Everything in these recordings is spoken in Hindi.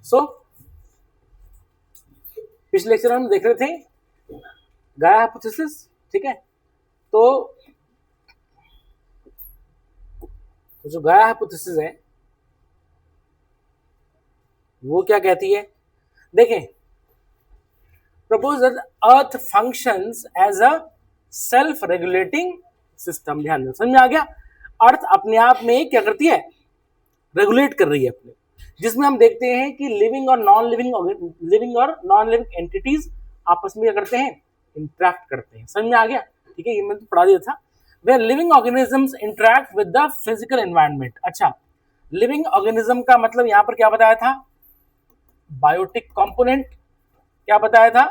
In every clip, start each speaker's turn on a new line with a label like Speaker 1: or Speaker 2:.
Speaker 1: सो पिछले लेक्चर में हम देख रहे थे गाया हाइपोथेसिस, ठीक है। तो जो गाया हाइपोथेसिस है वो क्या कहती है, देखें, propose that earth functions as a self regulating system. ध्यान दें, समझ में आ गया। अर्थ अपने आप में क्या करती है, रेगुलेट कर रही है अपने, जिसमें हम देखते हैं कि लिविंग और नॉन लिविंग एंटिटीज आपस में क्या करते हैं, इंटरेक्ट करते हैं। समझ में आ गया, ठीक है, ये मैंने तो पढ़ा दिया था। Where living organisms interact with the physical environment. अच्छा, लिविंग ऑर्गेनिज्म का मतलब यहां पर क्या बताया था, बायोटिक कंपोनेंट। क्या बताया था,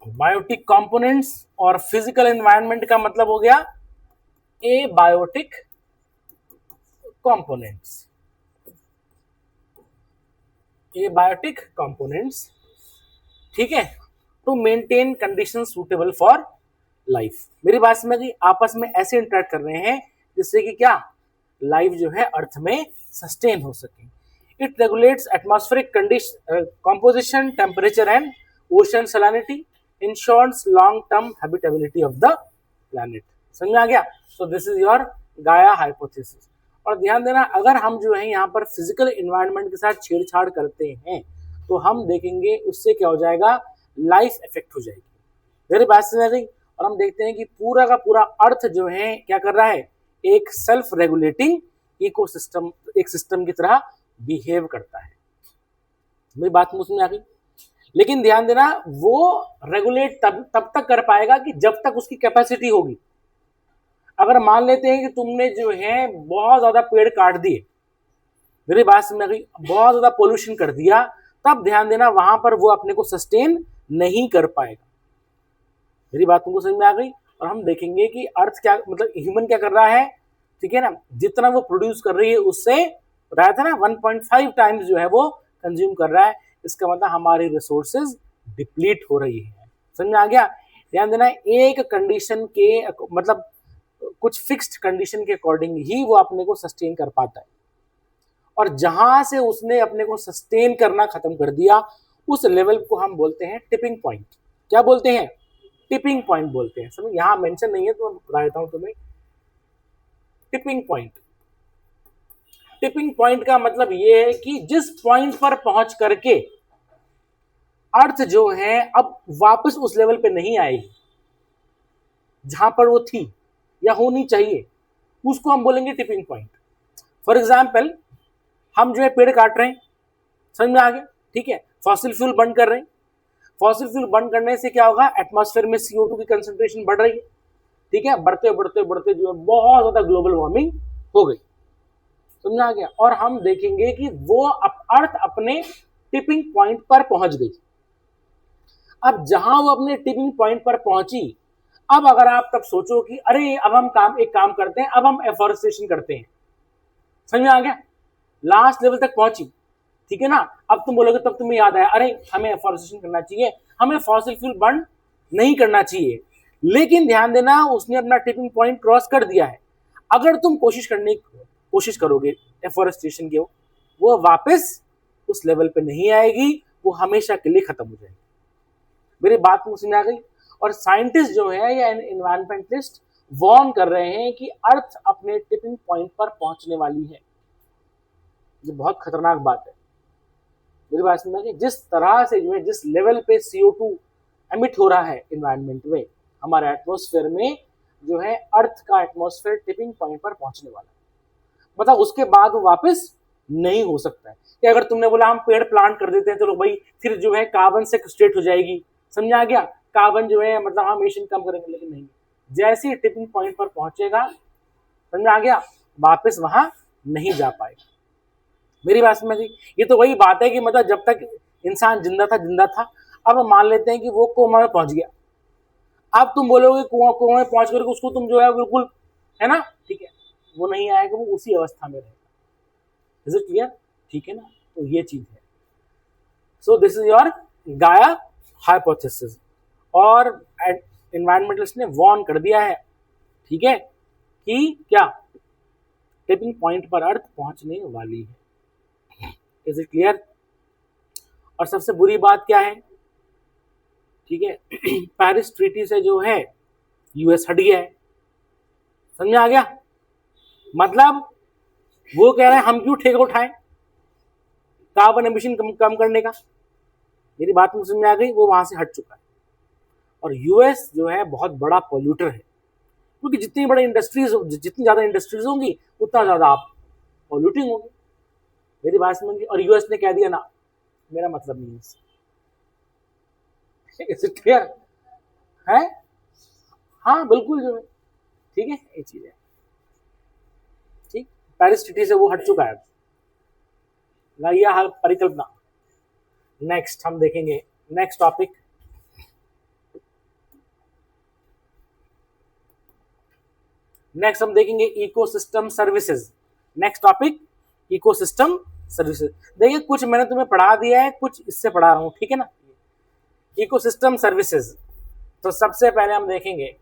Speaker 1: बायोटिक कंपोनेंट्स। और फिजिकल एनवायरनमेंट का मतलब हो गया abiotic components, abiotic components, ठीक है, to maintain condition suitable for life. मेरी बात समझ गई, आपस में ऐसे इंटरेक्ट कर रहे हैं जिससे कि क्या, लाइफ जो है अर्थ में सस्टेन हो सके। It regulates atmospheric condition composition, temperature and ocean salinity, ensures long term habitability of the planet. समझ में आ गया। So this is your Gaia hypothesis. और ध्यान देना, अगर हम जो है यहाँ पर फिजिकल एनवायरनमेंट के साथ छेड़छाड़ करते हैं तो हम देखेंगे उससे क्या हो जाएगा, लाइफ इफेक्ट हो जाएगी। मेरी बात समझ गई। और हम देखते हैं कि पूरा का पूरा अर्थ जो है क्या कर रहा है, एक सेल्फ रेगुलेटिंग इकोसिस्टम, एक सिस्टम की तरह बिहेव करता है। मेरी बात समझ में आ गई। लेकिन ध्यान देना, वो रेगुलेट तब तक कर पाएगा कि जब तक उसकी कैपेसिटी होगी। अगर मान लेते हैं कि तुमने जो है बहुत ज्यादा पेड़ काट दिए, मेरी बात समझ में आ गई, बहुत ज्यादा पोल्यूशन कर दिया, तब ध्यान देना वहां पर वो अपने को सस्टेन नहीं कर पाएगा। मेरी बात तुमको समझ में आ गई। और हम देखेंगे कि अर्थ क्या, मतलब ह्यूमन क्या कर रहा है, ठीक है ना, जितना वो प्रोड्यूस कर रही है उससे बताया था ना 1.5 टाइम्स जो है वो कंज्यूम कर रहा है। इसका मतलब हमारी रिसोर्सेज डिप्लीट हो रही है। समझ में आ गया। ध्यान देना, एक कंडीशन के मतलब कुछ फिक्स्ड कंडीशन के अकॉर्डिंग ही वो अपने को सस्टेन कर पाता है। और जहां से उसने अपने को सस्टेन करना खत्म कर दिया, उस लेवल को हम बोलते हैं टिपिंग पॉइंट। क्या बोलते हैं, टिपिंग पॉइंट बोलते हैं। समझ, यहां मेंशन नहीं है तो मैं बता देता हूं तुम्हें। टिपिंग पॉइंट, टिपिंग पॉइंट का मतलब ये है कि जिस पॉइंट पर पहुंच करके अर्थ जो है अब वापस उस लेवल पे नहीं आएगी जहां पर वो थी या होनी चाहिए, उसको हम बोलेंगे टिपिंग पॉइंट। फॉर एग्जाम्पल, हम जो है पेड़ काट रहे हैं, समझ में आ गया, ठीक है, फॉसिल फ्यूल बर्न कर रहे हैं। फॉसिल फ्यूल बर्न करने से क्या होगा, एटमॉस्फेयर में CO2 की कंसंट्रेशन बढ़ रही है, ठीक है, बढ़ते बढ़ते बढ़ते जो है बहुत ज्यादा ग्लोबल वार्मिंग हो गई। समझ में आ गया। और हम देखेंगे कि वो अर्थ अपने टिपिंग पॉइंट पर पहुंच गई। अब जहां वो अपने टिपिंग पॉइंट पर पहुंची, अब अगर आप तब सोचो कि अरे अब हम एक काम करते हैं, अब हम एफॉरेस्टेशन करते हैं। समझ में आ गया, लास्ट लेवल तक पहुंची, ठीक है ना। अब तुम बोलोगे, तब तुम्हें याद आया, अरे हमें एफॉरेस्टेशन करना चाहिए, हमें फॉसिल फ्यूल बर्न नहीं करना चाहिए। लेकिन ध्यान देना, उसने अपना टिपिंग पॉइंट क्रॉस कर दिया है। अगर तुम कोशिश करोगे एफॉरेस्टेशन की, वो वापस उस लेवल पे नहीं आएगी, वो हमेशा के लिए खत्म हो जाएगी। मेरी बात समझ में आ गई। और साइंटिस्ट जो है या एनवायरमेंटलिस्ट वार्न कर रहे हैं कि अर्थ अपने टिपिंग पॉइंट पर पहुंचने वाली है। ये बहुत खतरनाक बात है। मेरी बात समझ में, जिस तरह से जो है, जिस लेवल पे CO2 एमिट हो रहा है एनवायरनमेंट में, हमारे एटमॉस्फेयर में जो है, अर्थ का एटमॉस्फेयर टिपिंग पॉइंट पर पहुंचने वाला है। मतलब उसके बाद वो वापस नहीं हो सकता है। कि अगर तुमने बोला हम पेड़ प्लांट कर देते हैं, चलो भाई, फिर जो है कार्बन सेक्वेस्ट्रेट हो जाएगी। समझ आ गया, कार्बन जो है मतलब हम एमिशन कम करेंगे, लेकिन नहीं, जैसे ही टिपिंग पॉइंट पर पहुंचेगा, समझ आ गया, वापस वहां नहीं जा पाएगा। मेरी बात समझ गई। ये तो वही बात है कि मतलब जब तक इंसान जिंदा था। अब मान लेते हैं कि वो कोमा में पहुंच गया। अब तुम बोलोगे कोमा में पहुंच करके उसको तुम जो है बिल्कुल, है ना, ठीक है, वो नहीं आएगा, वो उसी अवस्था में रहेगा। इज इट क्लियर, ठीक है ना। तो ये चीज है। सो this is your Gaia hypothesis. और एनवायरमेंटलिस्ट ने वार्न कर दिया है, ठीक है, कि क्या टिपिंग पॉइंट पर अर्थ पहुंचने वाली है। Is it clear? और सबसे बुरी बात क्या है, ठीक है, पेरिस ट्रीटी से जो है यूएस हट गया है। समझ में आ गया? मतलब वो कह रहे हैं हम क्यों ठेका उठाएं कार्बन एमिशन कम करने का। मेरी बात मुझे समझ में आ गई? वो वहां से हट चुका है। और यूएस जो है बहुत बड़ा पॉल्यूटर है, क्योंकि जितनी बड़ी इंडस्ट्रीज, जितनी ज्यादा इंडस्ट्रीज होंगी उतना ज्यादा आप पॉल्यूटिंग होगी। मेरी बात समझ गई? और यूएस ने कह दिया ना, मेरा मतलब नहीं है इससे। क्लियर है? हाँ बिल्कुल जो है, ठीक है, ये चीज है। ठीक, पेरिस ट्रीटी से वो हट चुका है। लाइए हल परिकल्पना। नेक्स्ट हम देखेंगे, नेक्स्ट टॉपिक, नेक्स्ट हम देखेंगे ecosystem services. Next topic ecosystem services. देखिए कुछ मैंने तुम्हें पढ़ा दिया है, कुछ इससे पढ़ा रहा हूं, ठीक है ना। इकोसिस्टम सर्विसेज, तो सबसे पहले हम देखेंगे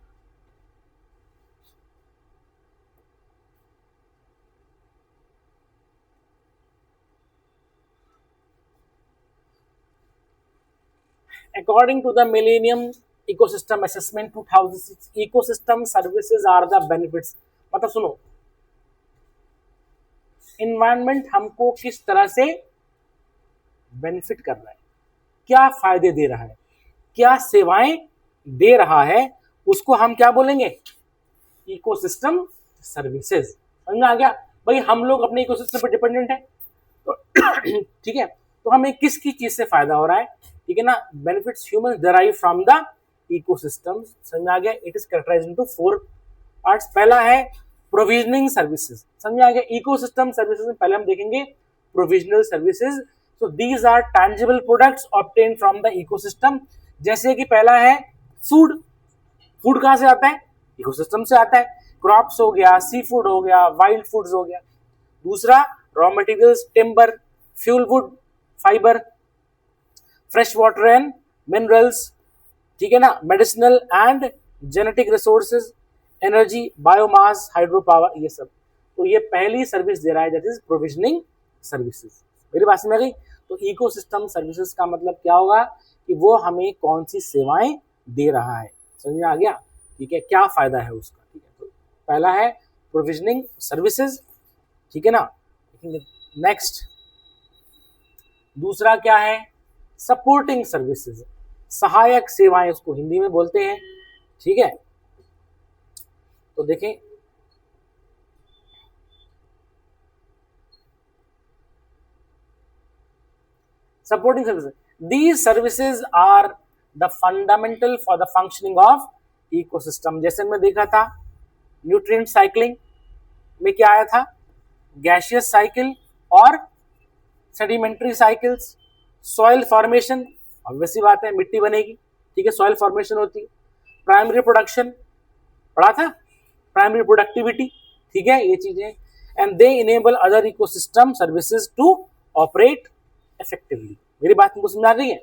Speaker 1: according to the Millennium Ecosystem Assessment 2006, ecosystem services are the benefits। मतलब सुनो, इन्वायरमेंट हमको किस तरह से बेनिफिट कर रहा है, क्या फायदे दे रहा है, क्या सेवाएं दे रहा है, उसको हम क्या बोलेंगे, इकोसिस्टम सर्विसेज। समझ में आ गया? भाई हम लोग अपने इकोसिस्टम पर डिपेंडेंट है, तो ठीक है, तो हमें किसकी चीज से फायदा हो रहा है, ठीक है ना। Benefits human derive from the ecosystem. समझ में आ गया? It is characterised into 4 parts. पहला है प्रोविजनिंग सर्विसेज। समझ में आ गया? इकोसिस्टम सर्विसेज में पहले हम देखेंगे provisional services. So these are tangible products obtain from the ecosystem. जैसे कि पहला है फूड। फूड कहां से आता है? इकोसिस्टम से आता है। क्रॉप्स हो गया, सी फूड हो गया, वाइल्ड फूड्स हो गया। दूसरा raw materials, timber, fuel wood, fibre, fresh water and minerals, ठीक है ना, medicinal and genetic resources, energy, biomass, hydro power, ये सब। तो ये पहली सर्विस दे रहा है, दैट इज प्रोविजनिंग सर्विसेज। मेरी बात समझ में आ गई? तो इकोसिस्टम सर्विसेज का मतलब क्या होगा कि वो हमें कौन सी सेवाएं दे रहा है। समझ में आ गया? ठीक है, क्या फायदा है उसका। ठीक है, तो पहला है प्रोविजनिंग सर्विसेज, ठीक है ना। नेक्स्ट दूसरा क्या है? सपोर्टिंग सर्विसेज, सहायक सेवाएं उसको हिंदी में बोलते हैं, ठीक है। तो देखें, supporting services, these services are the fundamental for the functioning of ecosystem. जैसे मैं देखा था न्यूट्रिएंट साइक्लिंग में क्या आया था, गैसियस साइकिल और sedimentary cycles, soil formation, obvious सी बात है मिट्टी बनेगी, ठीक है, सॉइल फॉर्मेशन होती है। प्राइमरी प्रोडक्शन पढ़ा था, प्राइमरी प्रोडक्टिविटी, ठीक है, ये चीजें। And they enable other ecosystem services to operate effectively. मेरी बात तुमको समझ आ रही है?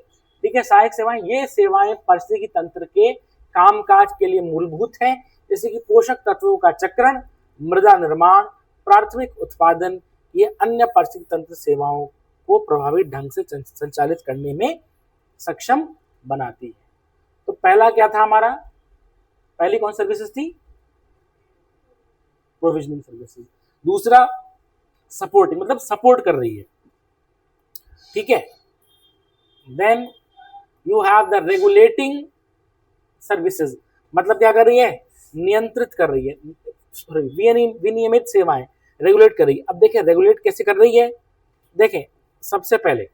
Speaker 1: ठीक है, सहायक सेवाएं, ये सेवाएं पारिस्थितिकी तंत्र के कामकाज के लिए मूलभूत हैं, जैसे कि पोषक तत्वों का चक्रण, मृदा निर्माण, प्राथमिक उत्पादन, ये अन्य पारिस्थितिकी तंत्र सेवाओं को प्रभावी ढंग से संचालित करने में सक्षम बनाती है। तो पहला क्या था हमारा, पहली कौन सर्विसेज थी? Provisioning services. दूसरा सपोर्टिंग, मतलब सपोर्ट कर रही है, ठीक है। Then you have the regulating services, मतलब क्या कर रही है? नियंत्रित कर रही है, विनियमित सेवाएं, रेगुलेट कर रही है। अब देखें रेगुलेट कैसे कर रही है, देखें सबसे पहले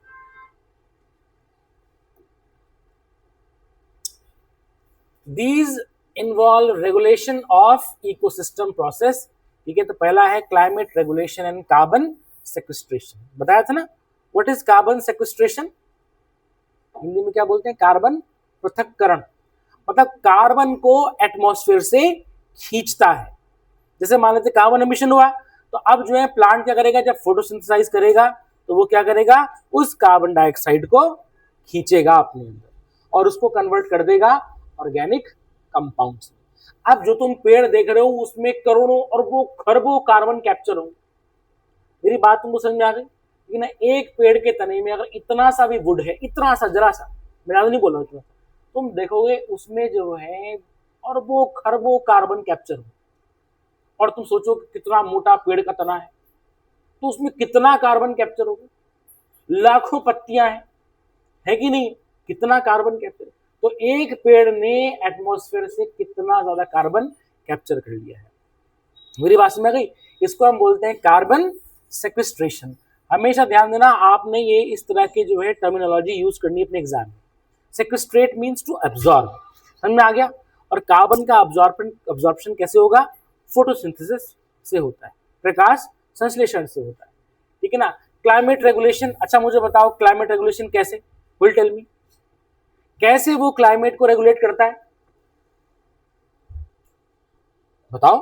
Speaker 1: these involve regulation of ecosystem process, ठीक है। तो पहला है climate regulation and carbon sequestration, बताया था ना। What is carbon sequestration? Hindi में क्या बोलते हैं? कार्बन पृथक्करण, मतलब कार्बन को एटमॉस्फेयर से खींचता है। जैसे मान लेते कार्बन एमिशन हुआ, तो अब जो है प्लांट क्या करेगा, जब फोटोसिंथेसाइज करेगा तो वो क्या करेगा, उस कार्बन डाइऑक्साइड को खींचेगा अपने अंदर और उसको कन्वर्ट कर देगा ऑर्गेनिक कंपाउंड्स में। अब जो तुम पेड़ देख रहे हो उसमें करोड़ों और वो खरबों कार्बन कैप्चर हो। मेरी बात तुमको समझ में आ गई? लेकिन एक पेड़ के तने में अगर इतना सा भी वुड है, इतना सा, जरा सा, मैं नहीं बोल रहा हूँ, तुम देखोगे उसमें जो है अरबों खरबों कार्बन कैप्चर हो। और तुम सोचो कि कितना मोटा पेड़ का तना है तो उसमें कितना कार्बन कैप्चर होगा, लाखों पत्तियां हैं, है कि नहीं, कितना कार्बन कैप्चर। तो एक पेड़ ने एटमॉस्फेयर से कितना ज्यादा कार्बन कैप्चर कर लिया है। मेरी बात समझ गई? इसको हम बोलते हैं कार्बन सेक्वेस्ट्रेशन। हमेशा ध्यान देना, आपने ये इस तरह के जो है टर्मिनोलॉजी यूज करनी है अपने एग्जाम में। सेक्वेस्ट्रेट मीन्स टू एब्जॉर्ब, समझ में आ गया। और कार्बन का अब्जॉर्प्शन कैसे होगा? फोटोसिंथेसिस से होता है, प्रकाश संश्लेषण से होता है, ठीक है ना। क्लाइमेट रेगुलेशन, अच्छा मुझे बताओ क्लाइमेट रेगुलेशन कैसे, विल टेल मी, कैसे वो क्लाइमेट को रेगुलेट करता है, बताओ।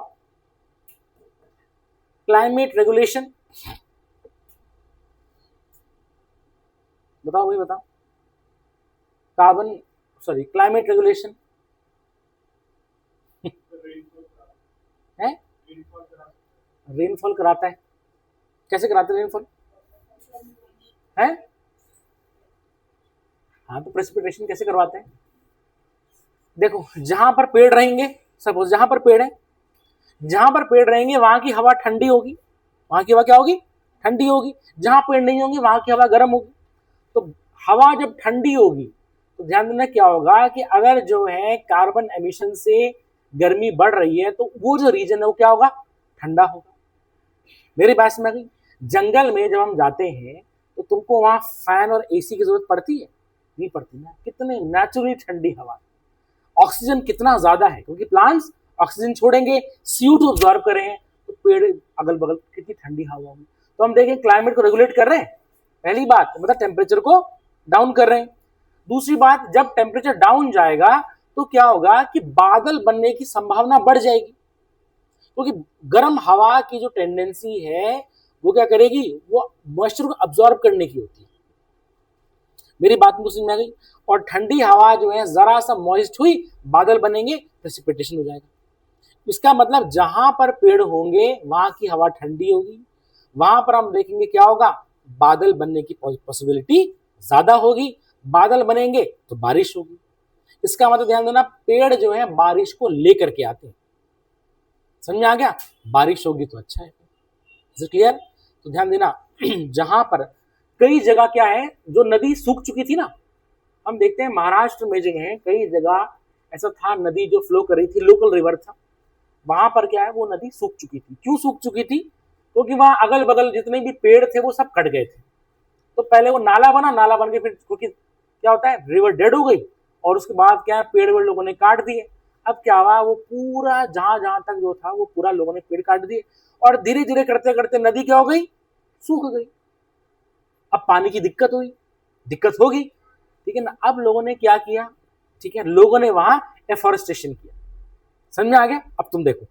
Speaker 1: क्लाइमेट रेगुलेशन बताओ भाई, बताओ। कार्बन सॉरी क्लाइमेट रेगुलेशन है, रेनफॉल कराता है। कैसे कराते हैं रेनफॉल? है, हाँ, तो प्रेसिपिटेशन कैसे करवाते हैं? देखो, जहां पर पेड़ रहेंगे, सपोज जहां पर पेड़ है, जहां पर पेड़ रहेंगे वहां की हवा ठंडी होगी, वहां की हवा क्या होगी? ठंडी होगी। जहां पेड़ नहीं होंगे वहां की हवा गर्म होगी। तो हवा जब ठंडी होगी तो ध्यान देना क्या होगा कि अगर जो है कार्बन एमिशन से गर्मी बढ़ रही है तो वो जो रीजन है वो क्या होगा? ठंडा होगा। मेरी बात समझ गई? जंगल में जब हम जाते हैं तो तुमको वहां फैन और एसी की जरूरत पड़ती है? नहीं पड़ती ना। कितने नेचुरली ठंडी हवा, ऑक्सीजन कितना ज्यादा है, क्योंकि प्लांट्स ऑक्सीजन छोड़ेंगे, CO2 ऑब्जॉर्व कर रहे हैं, तो पेड़ अगल बगल कितनी ठंडी हवा होगी। तो हम देखें क्लाइमेट को रेगुलेट कर रहे हैं, पहली बात मतलब टेम्परेचर को डाउन कर रहे हैं। दूसरी बात, जब टेम्परेचर डाउन जाएगा तो क्या होगा कि बादल बनने की संभावना बढ़ जाएगी, क्योंकि गर्म हवा की जो टेंडेंसी है वो क्या करेगी? वो मॉइस्चर को अब्जॉर्ब करने की होती है। मेरी बात मुझे समझ में आ गई? और ठंडी हवा जो है जरा सा मॉइस्ट हुई, बादल बनेंगे, प्रेसिपिटेशन हो जाएगा। इसका मतलब जहां पर पेड़ होंगे वहां की हवा ठंडी होगी, वहां पर हम देखेंगे क्या होगा? बादल बनने की पॉसिबिलिटी ज्यादा होगी। बादल बनेंगे तो बारिश होगी। इसका मतलब ध्यान देना, पेड़ जो है बारिश को लेकर के आते हैं। समझ में आ गया? बारिश होगी तो अच्छा है। Is clear? तो ध्यान देना, जहां पर कई जगह क्या है, जो नदी सूख चुकी थी ना, हम देखते हैं महाराष्ट्र में जो है कई जगह ऐसा था, नदी जो फ्लो कर रही थी, लोकल रिवर था, वहां पर क्या है वो नदी सूख चुकी थी। क्यों सूख चुकी थी? क्योंकि वहां अगल बगल जितने भी पेड़ थे वो सब कट गए थे। तो पहले वो नाला बना, नाला बन के फिर क्योंकि क्या होता है, रिवर डेड हो गई, और उसके बाद क्या है, पेड़ वेड़ लोगों ने काट दिए। अब क्या हुआ, वो पूरा जहां जहां तक जो था वो पूरा लोगों ने पेड़ काट दिए, और धीरे धीरे करते करते नदी क्या हो गई? सूख गई। अब पानी की दिक्कत हुई, दिक्कत होगी, ठीक है ना। अब लोगों ने क्या किया, ठीक है, लोगों ने वहां एफॉरेस्टेशन किया। समझ में आ गया? अब तुम देखो,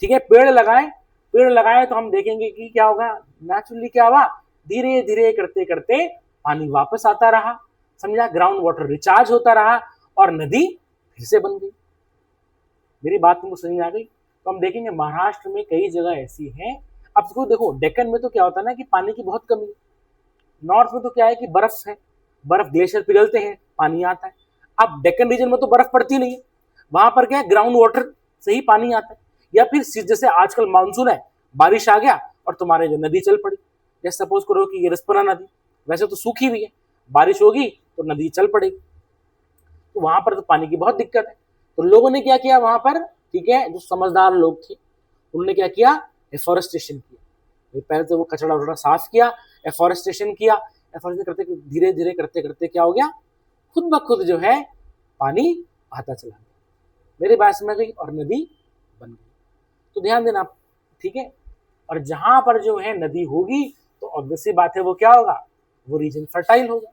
Speaker 1: ठीक है, पेड़ लगाए, पेड़ लगाए तो हम देखेंगे कि क्या होगा, नेचुरली क्या हुआ, धीरे धीरे करते करते पानी वापस आता रहा, समझा, ग्राउंड वाटर रिचार्ज होता रहा और नदी फिर से बन गई। मेरी बात तुमको समझ में आ गई? तो हम देखेंगे महाराष्ट्र में कई जगह ऐसी हैं। अब तो देखो, डेक्कन में तो क्या होता है ना कि पानी की बहुत कमी है। नॉर्थ में तो क्या है कि बर्फ है, बर्फ ग्लेशियर पिघलते हैं, पानी आता है। अब डेक्कन रीजन में तो बर्फ पड़ती नहीं है, वहां पर क्या है, ग्राउंड वाटर से ही पानी आता है। या फिर जैसे आजकल मानसून है, बारिश आ गया और तुम्हारे जो नदी चल पड़ी, जैसे सपोज करो कि ये रिस्पना नदी वैसे तो सूखी हुई है, बारिश होगी तो नदी चल पड़ेगी, तो वहां पर तो पानी की बहुत दिक्कत है। तो लोगों ने क्या किया वहां पर, ठीक है, जो समझदार लोग थे उन्होंने क्या किया, एफॉरेस्टेशन किया। पहले तो वो कचरा वचड़ा साफ किया, एफॉरेस्टेशन किया, एफॉरेस्टेशन करते धीरे धीरे करते करते क्या हो गया, खुद ब खुद जो है पानी आता चला गया। मेरी बात समझ गई? और नदी बन गई। तो ध्यान देना, ठीक है। और जहां पर जो है नदी होगी तो ऑब्वियसली बात है वो क्या होगा, वो रीजन फर्टाइल होगा।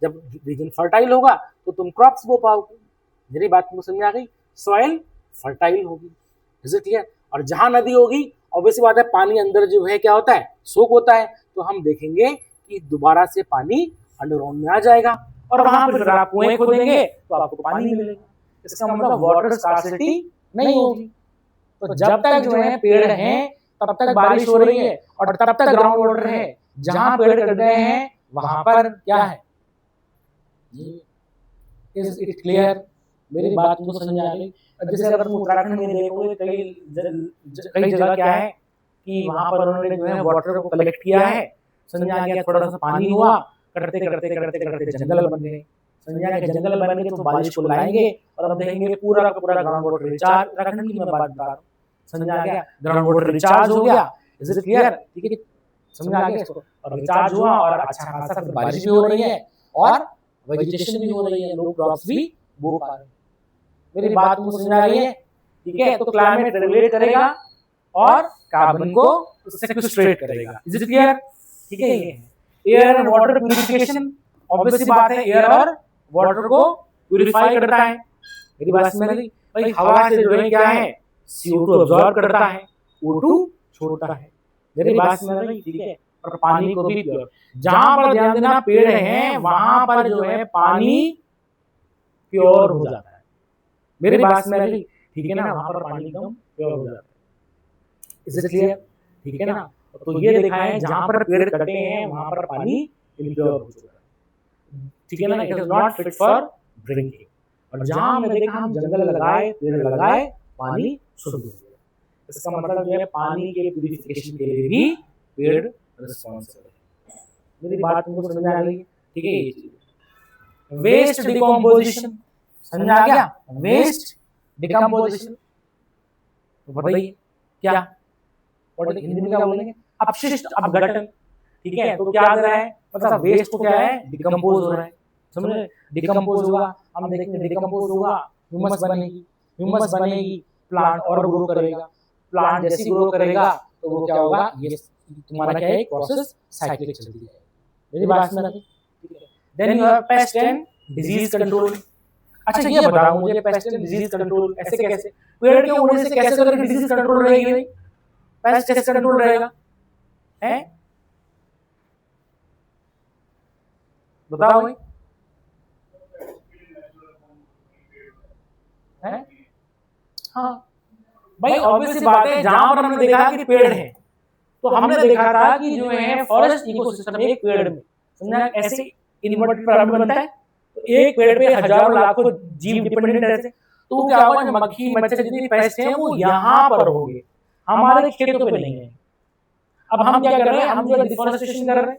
Speaker 1: जब रीजन फर्टाइल होगा तो तुम क्रॉप्स बो पाओगे। मेरी बात तुमको समझ आ गई? सॉइल फर्टाइल होगी, इज इट क्लियर? और जहां नदी होगी ऑब्वियसली बात है पानी अंदर जो है क्या होता है, सोख होता है, तो हम देखेंगे कि दोबारा से पानी अंडरग्राउंड में आ जाएगा, और वहां पर अगर आप कुएं खोदेंगे तो आपको पानी मिलेगा। इसका मतलब वाटर स्कार्सिटी नहीं होगी। तो जब तक जो है पेड़ हैं तब तक बारिश हो रही है और तब तक ग्राउंड वाटर है, जहां पेड़ कट गए हैं वहां पर क्या है? Is it clear? मेरी बात तुमको समझ आ गई? अब जैसे अगर तुम उत्तराखंड में देखोगे कई जगह क्या है कि वहां पर उन्होंने जो है वाटर को कलेक्ट किया है, समझ आ गया, थोड़ा सा पानी हुआ, करते करते करते करते जंगल बन गए, समझ आ गया, जंगल बन गए तो बारिश को लाएंगे और अब देखेंगे पूरा का पूरा ग्राउंड वाटर रिचार्ज, उत्तराखंड की मैं बात बता रहा हूँ, समझ आ गया, ग्राउंड वाटर रिचार्ज हो गया, इज इट क्लियर? ठीक है, समझ आ गया इसको, और रिचार्ज हुआ और अच्छा खासा बारिश भी हो रही है और वेजिटेशन भी हो रही है, लोग क्रॉप्स भी बो पा रहे हैं। मेरी बात तुमको समझ आ रही है? ठीक है, तो क्लाइमेट रेगुलेट करेगा और कार्बन को सेक्वेस्ट्रेट करेगा, इज इट क्लियर? ठीक है, ये air and water purification, obvious बात है, एयर और वाटर को प्यूरिफाई करता है। मेरी बात समझ गई? भाई हवा से जो है क्या है, CO2 अब्सॉर्ब करता है, O2 छोड़ता है। मेरी बात समझ गई? ठीक है, और पानी को भी प्योर, जहां पर ध्यान देना पेड़ हैं वहां पर जो है पानी प्योर हो जाता है। मेरी बात समझ गई? ठीक है ना, वहां पर पानी एकदम प्योर हो जाता है, इज इट क्लियर? ठीक है ना, तो ये देखा है जहां पर पेड़ कटे हैं वहां पर पानी इम्प्योर हो जाता है, ठीक है ना, it is not fit for drinking. और जहां हमने देखा हम जंगल लगाए, पेड़ लगाए, पानी शुद्ध हो गया। इसका मतलब जो है पानी के प्यूरिफिकेशन के लिए भी पेड़ रिस्पॉन्सिबल है। मेरी बात तुमको समझ आ गई? ठीक है, वेस्ट डिकम्पोजिशन समझ आ गया? वेस्ट डिकम्पोजिशन बताइए क्या, और हिंदी में क्या बोलेंगे? अपशिष्ट अपघटन, ठीक है, तो क्या कर रहा है, मतलब वेस्ट को क्या है, डिकम्पोज हो रहा है, समझ रहे? डिकम्पोज होगा, हम देखेंगे डिकम्पोज होगा, ह्यूमस बनेगी, ह्यूमस बनेगी, प्लांट और ग्रो करेगा, प्लांट जैसे ग्रो करेगा तो वो क्या होगा, ये तुम्हारा क्या है, प्रोसेस साइक्लिक चलती है। मेरी बात समझ आती? Then you have pest and disease control. अच्छा ये बताओ मुझे, पेस्ट एंड डिजीज कंट्रोल ऐसे कैसे, पेड़ के होने से कैसे करके डिजीज कंट्रोल रहेगी भाई, पेस्ट कैसे कंट्रोल रहेगा है, बताओ भाई है? हाँ भाई ऑब्वियस सी बात है, जहां पर हमने देखा कि पेड़ है तो हमने देखा था कि जो है फॉरेस्ट इकोसिस्टम एक पेड़ में, समझा, ऐसे इन्वर्टेड पिरामिड बनता है, तो एक पेड़ पे हजारों लाखों जीव डिपेंडेंट रहते हैं, तो क्या होगा, मक्खी मच्छर जितनी पेस्ट हैं वो यहाँ पर होंगे, हमारे खेतों पे नहीं है। अब हम क्या कर रहे हैं, हम जो डिफॉरेस्टेशन कर रहे हैं,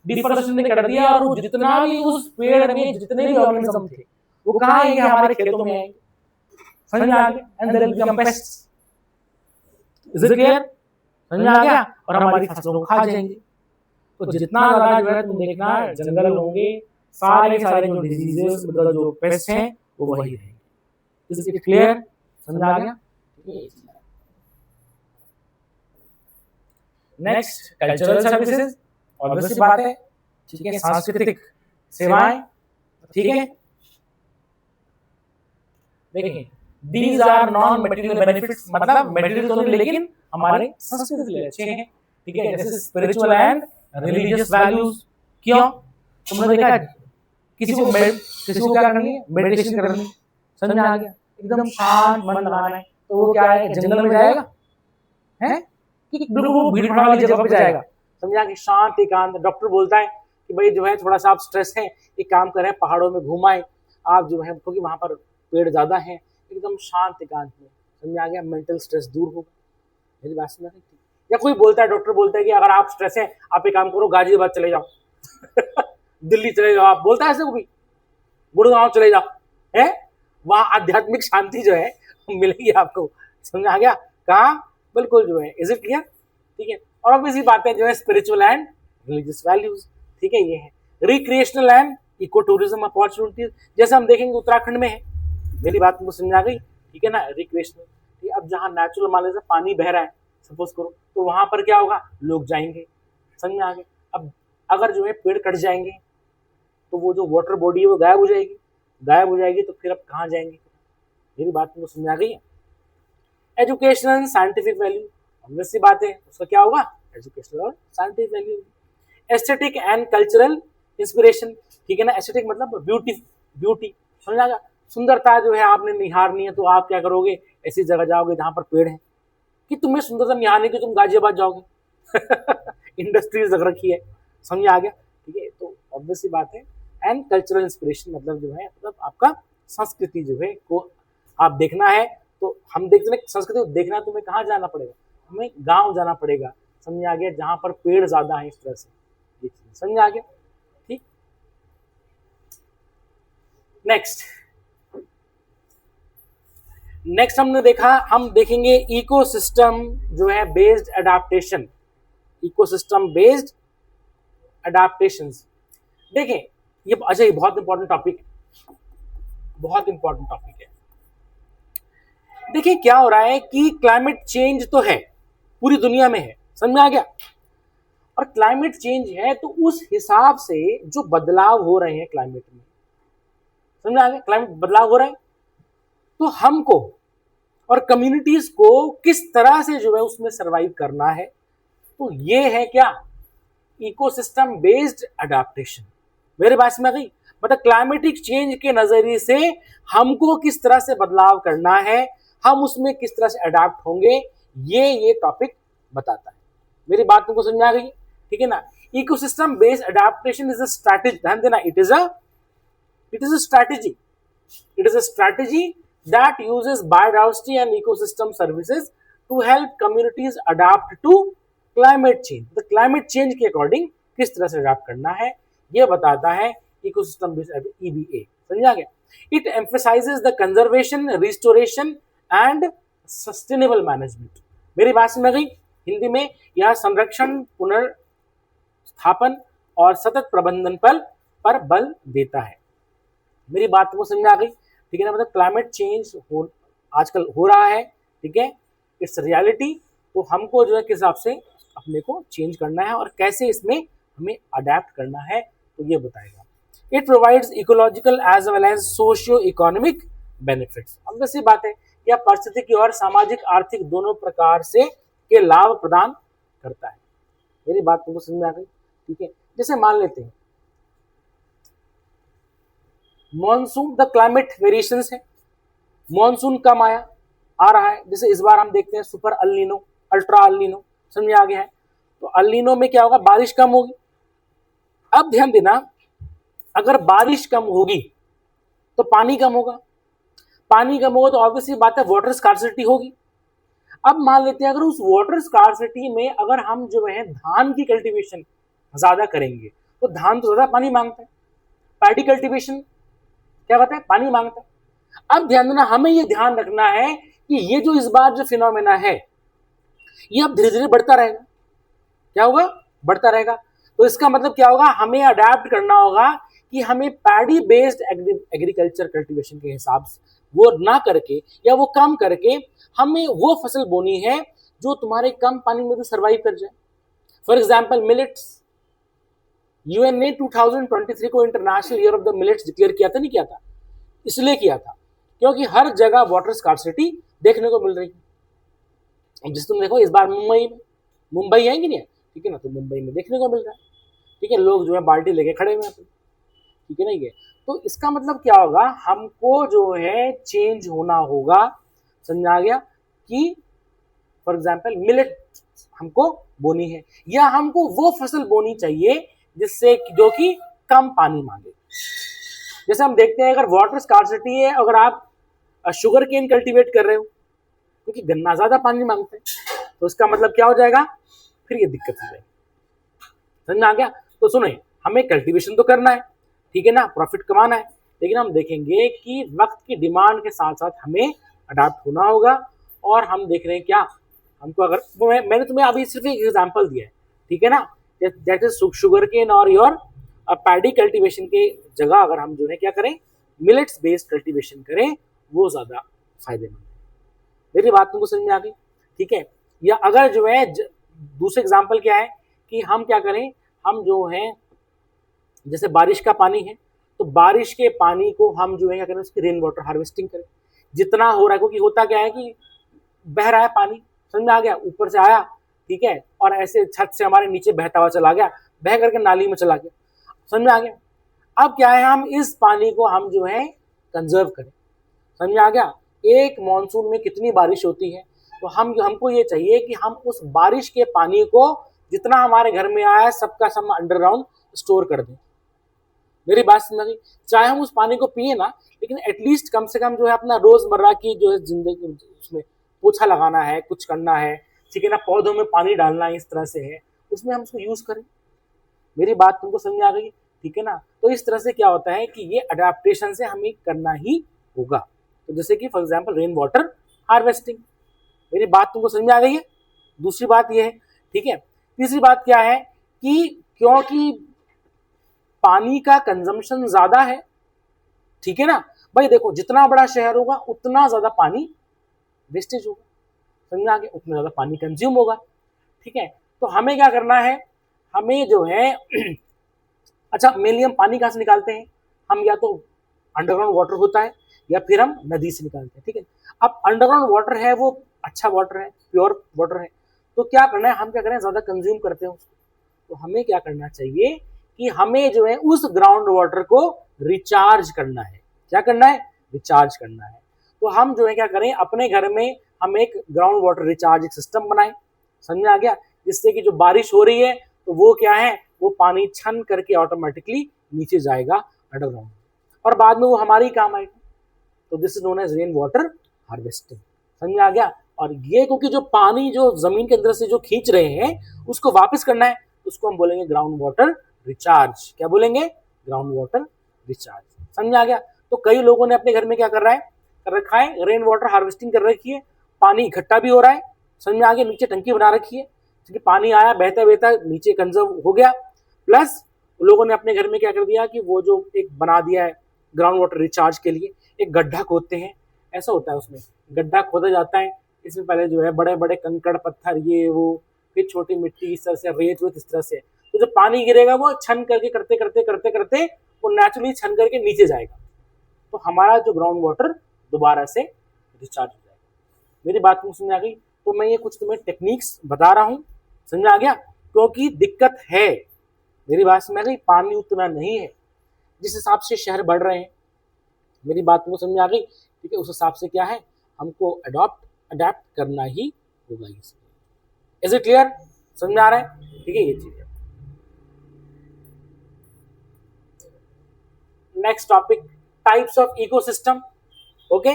Speaker 1: डिफॉरेस्टेशन कर दिया और वो जितना भी उस पेड़ में जितने भी ऑर्गेनिज्म थे वो कहाँ आएंगे, हमारे खेतों में आएंगे, समझ आ गया, and they will become pests, is it clear? समझ आ गया, और हमारी फसलों को खा जाएंगे। तो जितना ज्यादा जो है तुम देखना जंगल होंगे, सारे सारे जो डिजीजेस मतलब जो पेस्ट हैं वो वही रहेंगे, इज इट क्लियर? समझ आ गया? नेक्स्ट कल्चरल सर्विसेज, ऑब्वियस बात है, ठीक है, सांस्कृतिक सेवाएं, ठीक है, देखिए these are non material benefits, मतलब मटेरियल तो नहीं लेकिन हमारे संस्कृति के लिए अच्छे हैं, ठीक है, जैसे स्पिरिचुअल एंड रिलीजियस वैल्यूज। क्यों? तुमने देखा किसी को क्या करनी है, मेडिटेशन करनी है, समझ आ गया, एकदम शांत मन लगाना है, तो वो क्या है, जंगल में जाएगा है कि बिल्कुल भीड़ भाड़ वाली जगह पे जाएगा, समझा कि शांत एकांत। डॉक्टर बोलता है कि भाई जो है थोड़ा सा आप स्ट्रेस है, एक काम करें पहाड़ों में घुमाएं आप जो है, क्योंकि वहां पर पेड़ ज्यादा हैं, एकदम शांत एकांत में, समझ आ गया, मेंटल स्ट्रेस दूर होगा। मेरी बात समझ आ रही? या कोई बोलता है, डॉक्टर बोलता है कि अगर आप स्ट्रेस है आप एक काम करो गाजियाबाद चले जाओ दिल्ली चले जाओ, आप बोलता है ऐसे को भी, गुड़गांव चले जाओ, है वहां आध्यात्मिक शांति जो है मिलेगी आपको, समझ आ गया, कहा बिल्कुल जो है, इज इट क्लियर? ठीक है, और ऑब्वियसली बातें जो है स्पिरिचुअल एंड रिलीजियस वैल्यूज, ठीक है, ये है recreational and ecotourism opportunities, जैसे हम देखेंगे उत्तराखंड में है। मेरी बात मुझे समझ आ गई? ठीक है ना, रिक्रिएशनल, अब जहाँ नेचुरल मान लीजिए पानी बह रहा है सपोज करो, तो वहां पर क्या होगा, लोग जाएंगे, समझ में आ गया। अब अगर जो है पेड़ कट जाएंगे तो वो जो वाटर बॉडी है वो गायब हो जाएगी, गायब हो जाएगी तो फिर अब कहाँ जाएंगे? मेरी बात तुमको समझ आ गई है? Educational and scientific value, obvious सी बात है, उसका क्या होगा, एजुकेशनल और scientific value. Aesthetic and cultural inspiration, ठीक है ना, एस्थेटिक मतलब ब्यूटी, ब्यूटी, समझ आ गया, सुंदरता जो है आपने निहारनी है तो आप क्या करोगे, ऐसी जगह जाओगे जहां पर पेड़ है, कि तुम्हें सुंदरता निहारने की तुम गाजियाबाद जाओगे इंडस्ट्रीज लग रखी है, समझ आ गया, ठीक है। तो ऑब्वियस सी बात है। एंड कल्चरल इंस्पिरेशन मतलब जो है, मतलब आपका संस्कृति जो है को आप देखना है, तो हम देखते हैं संस्कृति को देखना, तुम्हें कहाँ जाना पड़ेगा, हमें गांव जाना पड़ेगा, समझ आ गया, जहां पर पेड़ ज्यादा है, इस तरह से, ये चीज समझ आ गया, ठीक। नेक्स्ट हमने देखा, हम देखेंगे इकोसिस्टम जो है based adaptation, ecosystem based adaptations. देखें ये, अच्छा ये बहुत इंपॉर्टेंट टॉपिक, बहुत इंपॉर्टेंट टॉपिक है। देखिए क्या हो रहा है कि क्लाइमेट चेंज तो है, पूरी दुनिया में है, समझ में आ गया, और क्लाइमेट चेंज है तो उस हिसाब से जो बदलाव हो रहे हैं क्लाइमेट में, समझ में आ गया, क्लाइमेट बदलाव हो रहा है, तो हमको और कम्युनिटीज को किस तरह से जो है उसमें सरवाइव करना है, तो ये है क्या, इकोसिस्टम बेस्ड अडाप्टेशन। मेरे पास में आ गई, मतलब क्लाइमेटिक चेंज के नजरिए से हमको किस तरह से बदलाव करना है, हम उसमें किस तरह से अडाप्ट होंगे, ये टॉपिक बताता है। मेरी बात तुमको समझ में आ गई, ठीक है ना। Ecosystem based adaptation is a strategy, ध्यान देना, it is a strategy that uses biodiversity and ecosystem services to help communities adapt to climate change। तो climate change के अकॉर्डिंग किस तरह से अडाप्ट करना है, ये बताता है इकोसिस्टम बेस्ड EBA, समझा गया। It emphasises the conservation, restoration and sustainable management. मेरी बात समझ गई, हिंदी में यह संरक्षण, पुनर्स्थापन और सतत प्रबंधन पर बल देता है। मेरी बात को समझ आ गई, ठीक है ना। मतलब क्लाइमेट चेंज आजकल हो रहा है, ठीक है, इट्स रियलिटी, तो हमको जो है किस हिसाब से अपने को चेंज करना है और कैसे इसमें हमें अडेप्ट करना है, तो ये बताएगा। It provides ecological as well as socio economic benefits. अब वैसी बात है, यह पारिस्थितिकी और सामाजिक आर्थिक दोनों प्रकार से के लाभ प्रदान करता है। मेरी बात तुमको समझ में आ गई, ठीक है। जैसे मान लेते हैं मॉनसून, द क्लाइमेट वेरिएशंस है, मॉनसून कम आ रहा है, जैसे इस बार हम देखते हैं सुपर अल्नीनो, अल्ट्रा अल्नीनो, समझ आ गया है। तो अल्नीनो में क्या होगा, बारिश कम होगी। अब ध्यान देना, अगर बारिश कम होगी तो पानी कम होगा, पानी कम होगा तो ऑब्वियसली बात है वाटर स्कार्सिटी होगी। अब मान लेते हैं अगर उस वाटर स्कार्सिटी में अगर हम जो है धान की कल्टीवेशन ज्यादा करेंगे, तो धान तो ज्यादा पानी मांगता है, पैडी कल्टीवेशन क्या कहते हैं, पानी मांगता है। अब ध्यान देना, हमें यह ध्यान रखना है कि ये जो इस बार जो फिनोमेना है ये अब धीरे धीरे बढ़ता रहेगा, क्या होगा, बढ़ता रहेगा। तो इसका मतलब क्या होगा, हमें अडेप्ट करना होगा कि हमें पैडी बेस्ड एग्रीकल्चर कल्टीवेशन के हिसाब से वो ना करके या वो कम करके हमें वो फसल बोनी है जो तुम्हारे कम पानी में भी सर्वाइव कर जाए। फॉर एग्जाम्पल मिलेट्स, यूएन ने 2023 को international year of the millets declare किया था, नहीं किया था, इसलिए किया था क्योंकि हर जगह वाटर स्कार्सिटी देखने को मिल रही है। जिस तुम देखो इस बार मुंबई है कि नहीं है, ठीक है ना, तो मुंबई में देखने को मिल रहा है, ठीक है, लोग जो है बाल्टी लेके खड़े हुए हैं, ठीक है ना। ये तो इसका मतलब क्या होगा, हमको जो है चेंज होना होगा, समझ आ गया, कि फॉर एग्जाम्पल मिलेट हमको बोनी है या हमको वो फसल बोनी चाहिए जिससे जो कि कम पानी मांगे। जैसे हम देखते हैं अगर वाटर स्कार्सिटी है, अगर आप शुगर केन कल्टीवेट कर रहे हो क्योंकि गन्ना ज्यादा पानी मांगते हैं, तो इसका मतलब क्या हो जाएगा, फिर ये दिक्कत हो जाएगी, समझ में आ गया। तो सुनो, हमें कल्टीवेशन तो करना है, ठीक है ना, प्रॉफिट कमाना है, लेकिन हम देखेंगे कि वक्त की डिमांड के साथ साथ हमें अडाप्ट होना होगा। और हम देख रहे हैं क्या, हमको अगर मैंने तुम्हें अभी सिर्फ एक एग्जांपल दिया है, ठीक है ना, दैट इज शुगर केन और योर पैडी कल्टीवेशन के जगह अगर हम जो है क्या करें, मिलेट्स बेस्ड कल्टीवेशन करें, वो ज्यादा फायदेमंद है। मेरी बात तुमको समझ में आ गई, ठीक है। या अगर जो है दूसरे एग्जांपल क्या है कि हम क्या करें, हम जो है जैसे बारिश का पानी है, तो बारिश के पानी को हम जो है क्या करें, उसकी रेन वाटर हार्वेस्टिंग करें जितना हो रहा है, क्योंकि होता क्या है कि बह रहा है पानी, समझ में आ गया, ऊपर से आया, ठीक है, और ऐसे छत से हमारे नीचे बहता हुआ चला गया, बह करके नाली में चला गया, समझ में आ गया। अब क्या है, हम इस पानी को हम जो है कंजर्व करें, समझ में आ गया। एक मॉनसून में कितनी बारिश होती है, तो हमको ये चाहिए कि हम उस बारिश के पानी को जितना हमारे घर में आया सबका सब अंडरग्राउंड स्टोर कर दें। मेरी बात समझ गई? चाहे हम उस पानी को पिए ना, लेकिन एटलीस्ट कम से कम जो है अपना रोजमर्रा की जो है जिंदगी उसमें पोछा लगाना है, कुछ करना है, ठीक है ना, पौधों में पानी डालना है, इस तरह से है, उसमें हम उसको यूज करें। मेरी बात तुमको समझ आ गई? ठीक है ना। तो इस तरह से क्या होता है कि ये अडेप्टेशन से हमें करना ही होगा। तो जैसे कि for example rain water harvesting. मेरी बात तुमको समझ में आ गई है? दूसरी बात ये है, ठीक है। तीसरी बात क्या है कि क्योंकि पानी का कंजम्पशन ज्यादा है, ठीक है ना भाई, देखो जितना बड़ा शहर होगा उतना ज्यादा पानी वेस्टेज होगा, समझ आ गया, उतना ज्यादा पानी कंज्यूम होगा, ठीक है। तो हमें क्या करना है, हमें जो है अच्छा मेनली हम पानी कहाँ से निकालते हैं, हम या तो अंडरग्राउंड वाटर होता है या फिर हम नदी से निकालते हैं, ठीक है। अब अंडरग्राउंड वाटर है वो अच्छा वाटर है, प्योर वाटर है, तो क्या करना है, हम क्या करें, ज्यादा कंज्यूम करते हैं उसको, तो हमें क्या करना चाहिए कि हमें जो है उस ग्राउंड वाटर को रिचार्ज करना है। क्या करना है? रिचार्ज करना है। तो हम जो है क्या करें, अपने घर में हम एक ग्राउंड वाटर रिचार्ज सिस्टम बनाएं, समझ में आ गया, जिससे कि जो बारिश हो रही है तो वो क्या है, वो पानी छन करके ऑटोमेटिकली नीचे जाएगा अंडरग्राउंड, और बाद में वो हमारी काम आएगा। तो this is known as rain water harvesting, समझ में आ गया। और ये क्योंकि जो पानी जो जमीन के अंदर से जो खींच रहे हैं उसको वापस करना है, उसको हम बोलेंगे ग्राउंड वाटर रिचार्ज। क्या बोलेंगे? ग्राउंड वाटर रिचार्ज, समझ में आ गया। तो कई लोगों ने अपने घर में क्या कर रहा है, कर रखा है, रेन वाटर हार्वेस्टिंग कर रखी है, पानी इकट्ठा भी हो रहा है, समझ में आ गया, नीचे टंकी बना रखी है, क्योंकि पानी आया बहता बहता नीचे कंजर्व हो गया, प्लस लोगों ने अपने घर में क्या कर दिया कि वो जो एक बना दिया है ग्राउंड वाटर रिचार्ज के लिए, एक गड्ढा खोदते हैं, ऐसा होता है उसमें गड्ढा खोदा जाता है, इसमें पहले जो है बड़े बड़े कंकड़ पत्थर ये वो, फिर छोटी मिट्टी, इस तरह से रेत वेत इस तरह से, तो जब पानी गिरेगा वो छन करके करते करते करते करते वो नेचुरली छन करके नीचे जाएगा, तो हमारा जो ग्राउंड वाटर दोबारा से रिचार्ज हो जाएगा। मेरी बात तुम समझ आ गई? तो मैं ये कुछ तुम्हें टेक्निक्स बता रहा हूँ, समझ आ गया, क्योंकि दिक्कत है, मेरी बात समझ आ गई, पानी उतना नहीं है, जिस हिसाब से शहर बढ़ रहे हैं, मेरी बात तुमको समझ आ गई, ठीक है, उस हिसाब से क्या है, हमको अडेप्ट करना ही होगा। Is it clear? समझ आ रहा है? ठीक है, ये चीज है। Next topic, types of ecosystem. Okay,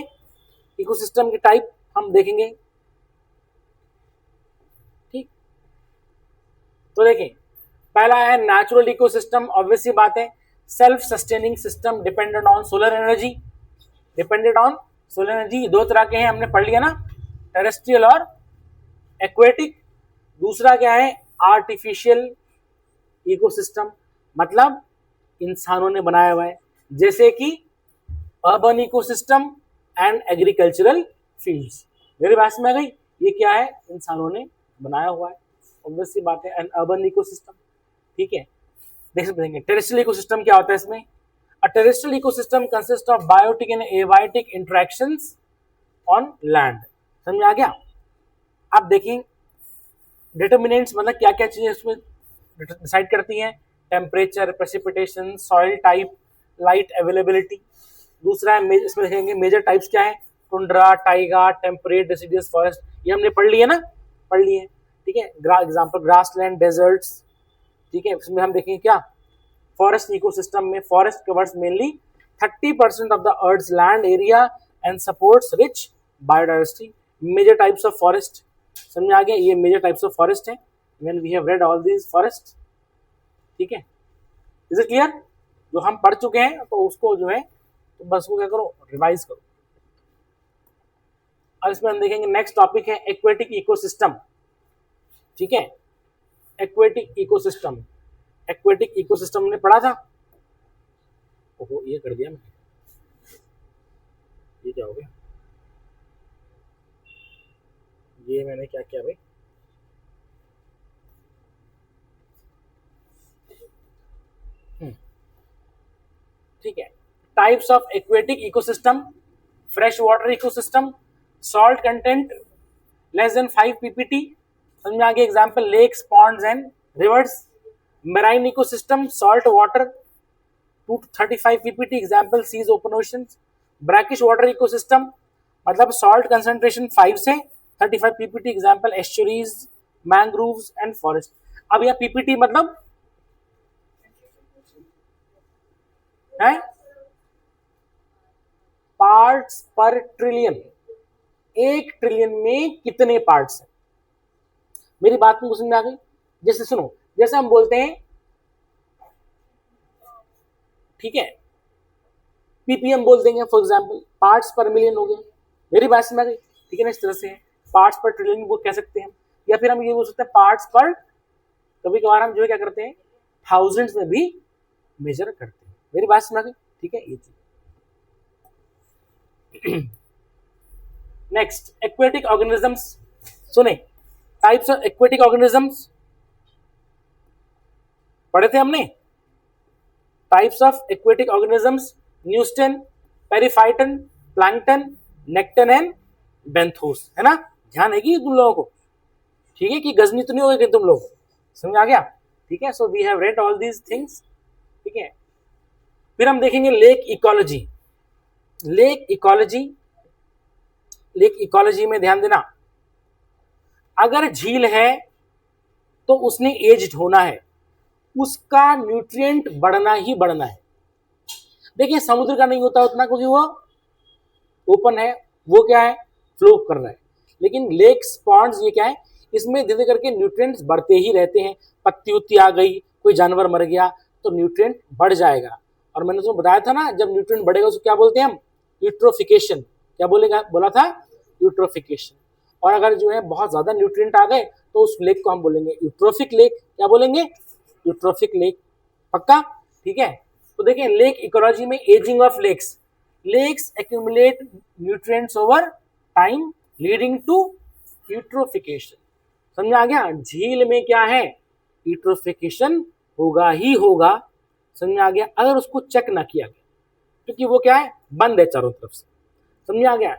Speaker 1: ecosystem के टाइप हम देखेंगे, ठीक। तो देखें, पहला है नेचुरल इकोसिस्टम, ऑब्वियस सी बात है, self sustaining system dependent on solar energy, dependent on solar energy. दो तरह के हैं, हमने पढ़ लिया ना, टेरेस्ट्रियल और एक्वेटिक। दूसरा क्या है, आर्टिफिशियल इकोसिस्टम, मतलब इंसानों ने बनाया हुआ है, जैसे कि urban ecosystem and agricultural fields. मेरी बात में आ गई? ये क्या है, इंसानों ने बनाया हुआ है, ऑब्वियस सी बात है, एंड अर्बन इकोसिस्टम, ठीक है। देखेंगे टेरेस्ट्रियल इकोसिस्टम क्या होता है इसमें। A terrestrial ecosystem consists of biotic and abiotic interactions on land। समझ में आ गया? आप देखें डिटर्मिनेंट्स मतलब क्या क्या चीजें उसमें डिसाइड करती हैं, temperature, precipitation, soil type, light availability. दूसरा है इसमें देखेंगे मेजर टाइप्स क्या है, tundra, Tyga, temperate, deciduous forest, ये हमने पढ़ लिए ना, पढ़ लिए, ठीक है। एग्जाम्पल ग्रासलैंड, डेजर्ट्स, ठीक है। इसमें हम देखेंगे क्या, फॉरेस्ट इकोसिस्टम में forest covers mainly 30% of the earth's land area and supports rich biodiversity. Major types of forest, समझ में आ गया, ये मेजर टाइप्स ऑफ फॉरेस्ट है, when we have read all these forest, ठीक है। Is it clear? जो हम पढ़ चुके हैं तो उसको जो है तो बस वो क्या करो, रिवाइज करो। अब इसमें हम देखेंगे नेक्स्ट टॉपिक है एक्वेटिक इकोसिस्टम, ठीक है। एक्वेटिक इकोसिस्टम, एक्वेटिक इकोसिस्टम ने पढ़ा था, ओहो ये कर दिया मैंने, ये क्या हो गया, ये मैंने क्या किया भाई, ठीक है। Types of aquatic ecosystem, fresh water ecosystem, salt content less than 5 ppt, समझ में आ गया, example lakes, ponds and rivers. Marine ecosystem, salt water 2 to 35 ppt, example seas, open oceans. Brackish water ecosystem मतलब सॉल्ट कंसंट्रेशन 5 से 35 ppt, example estuaries, mangroves and forest. अब यह पीपीटी मतलब है पार्ट्स पर ट्रिलियन, 1 ट्रिलियन में कितने पार्ट्स हैं। मेरी बात तुमको समझ में आ गई। जैसे सुनो, जैसे हम बोलते हैं, ठीक है, पीपीएम बोल देंगे फॉर एग्जांपल, पार्ट्स पर मिलियन हो गया। मेरी बात समझ में आ गई, ठीक है ना। इस तरह से पार्ट्स पर ट्रिलियन वो कह सकते हैं हम, या फिर हम ये बोल सकते हैं पार्ट्स पर, कभी कभार हम जो है क्या करते हैं थाउजेंड्स में भी मेजर करते हैं। मेरी बात समझ में आ गई, ठीक है। ये चीज नेक्स्ट, एक्वेटिक ऑर्गेनिजम्स। सुने, टाइप्स ऑफ एक्वेटिक ऑर्गेनिजम्स पढ़े थे हमने। Types of aquatic organisms, neuston, periphyton, plankton, nekton and benthos, है ना। ध्यान है कि तुम लोगों को, ठीक है, कि गजनी तो नहीं होगी तुम लोग, समझ आ गया, ठीक है। So we have read all these things, ठीक है। फिर हम देखेंगे lake ecology. Lake ecology, lake ecology में ध्यान देना, अगर झील है तो उसने एज्ड होना है, उसका न्यूट्रिएंट बढ़ना ही बढ़ना है। देखिए समुद्र का नहीं होता उतना, क्योंकि वो ओपन है, वो क्या है फ्लो कर रहा है। लेकिन लेक्स, पॉन्ड्स, ये क्या है, इसमें धीरे करके न्यूट्रिएंट्स बढ़ते ही रहते हैं। पत्ती उत्ती आ गई, कोई जानवर मर गया तो न्यूट्रिएंट बढ़ जाएगा। और मैंने तुम्हें बताया था ना, जब न्यूट्रिएंट बढ़ेगा उसको क्या बोलते हैं हम, यूट्रोफिकेशन। क्या बोलेगा, बोला था यूट्रोफिकेशन। और अगर जो है बहुत ज्यादा न्यूट्रिएंट आ गए तो उस लेक को हम बोलेंगे यूट्रोफिक लेक। क्या बोलेंगे, यूट्रोफिक लेक, पक्का, ठीक है। तो देखिए लेक इकोलॉजी में ageing of lakes, lakes accumulate nutrients over time leading to eutrophication. समझ आ गया, झील में क्या है, यूट्रोफिकेशन होगा ही होगा। समझ आ गया, अगर उसको चेक ना किया गया, क्योंकि वो क्या है बंद है चारों तरफ से। समझ आ गया,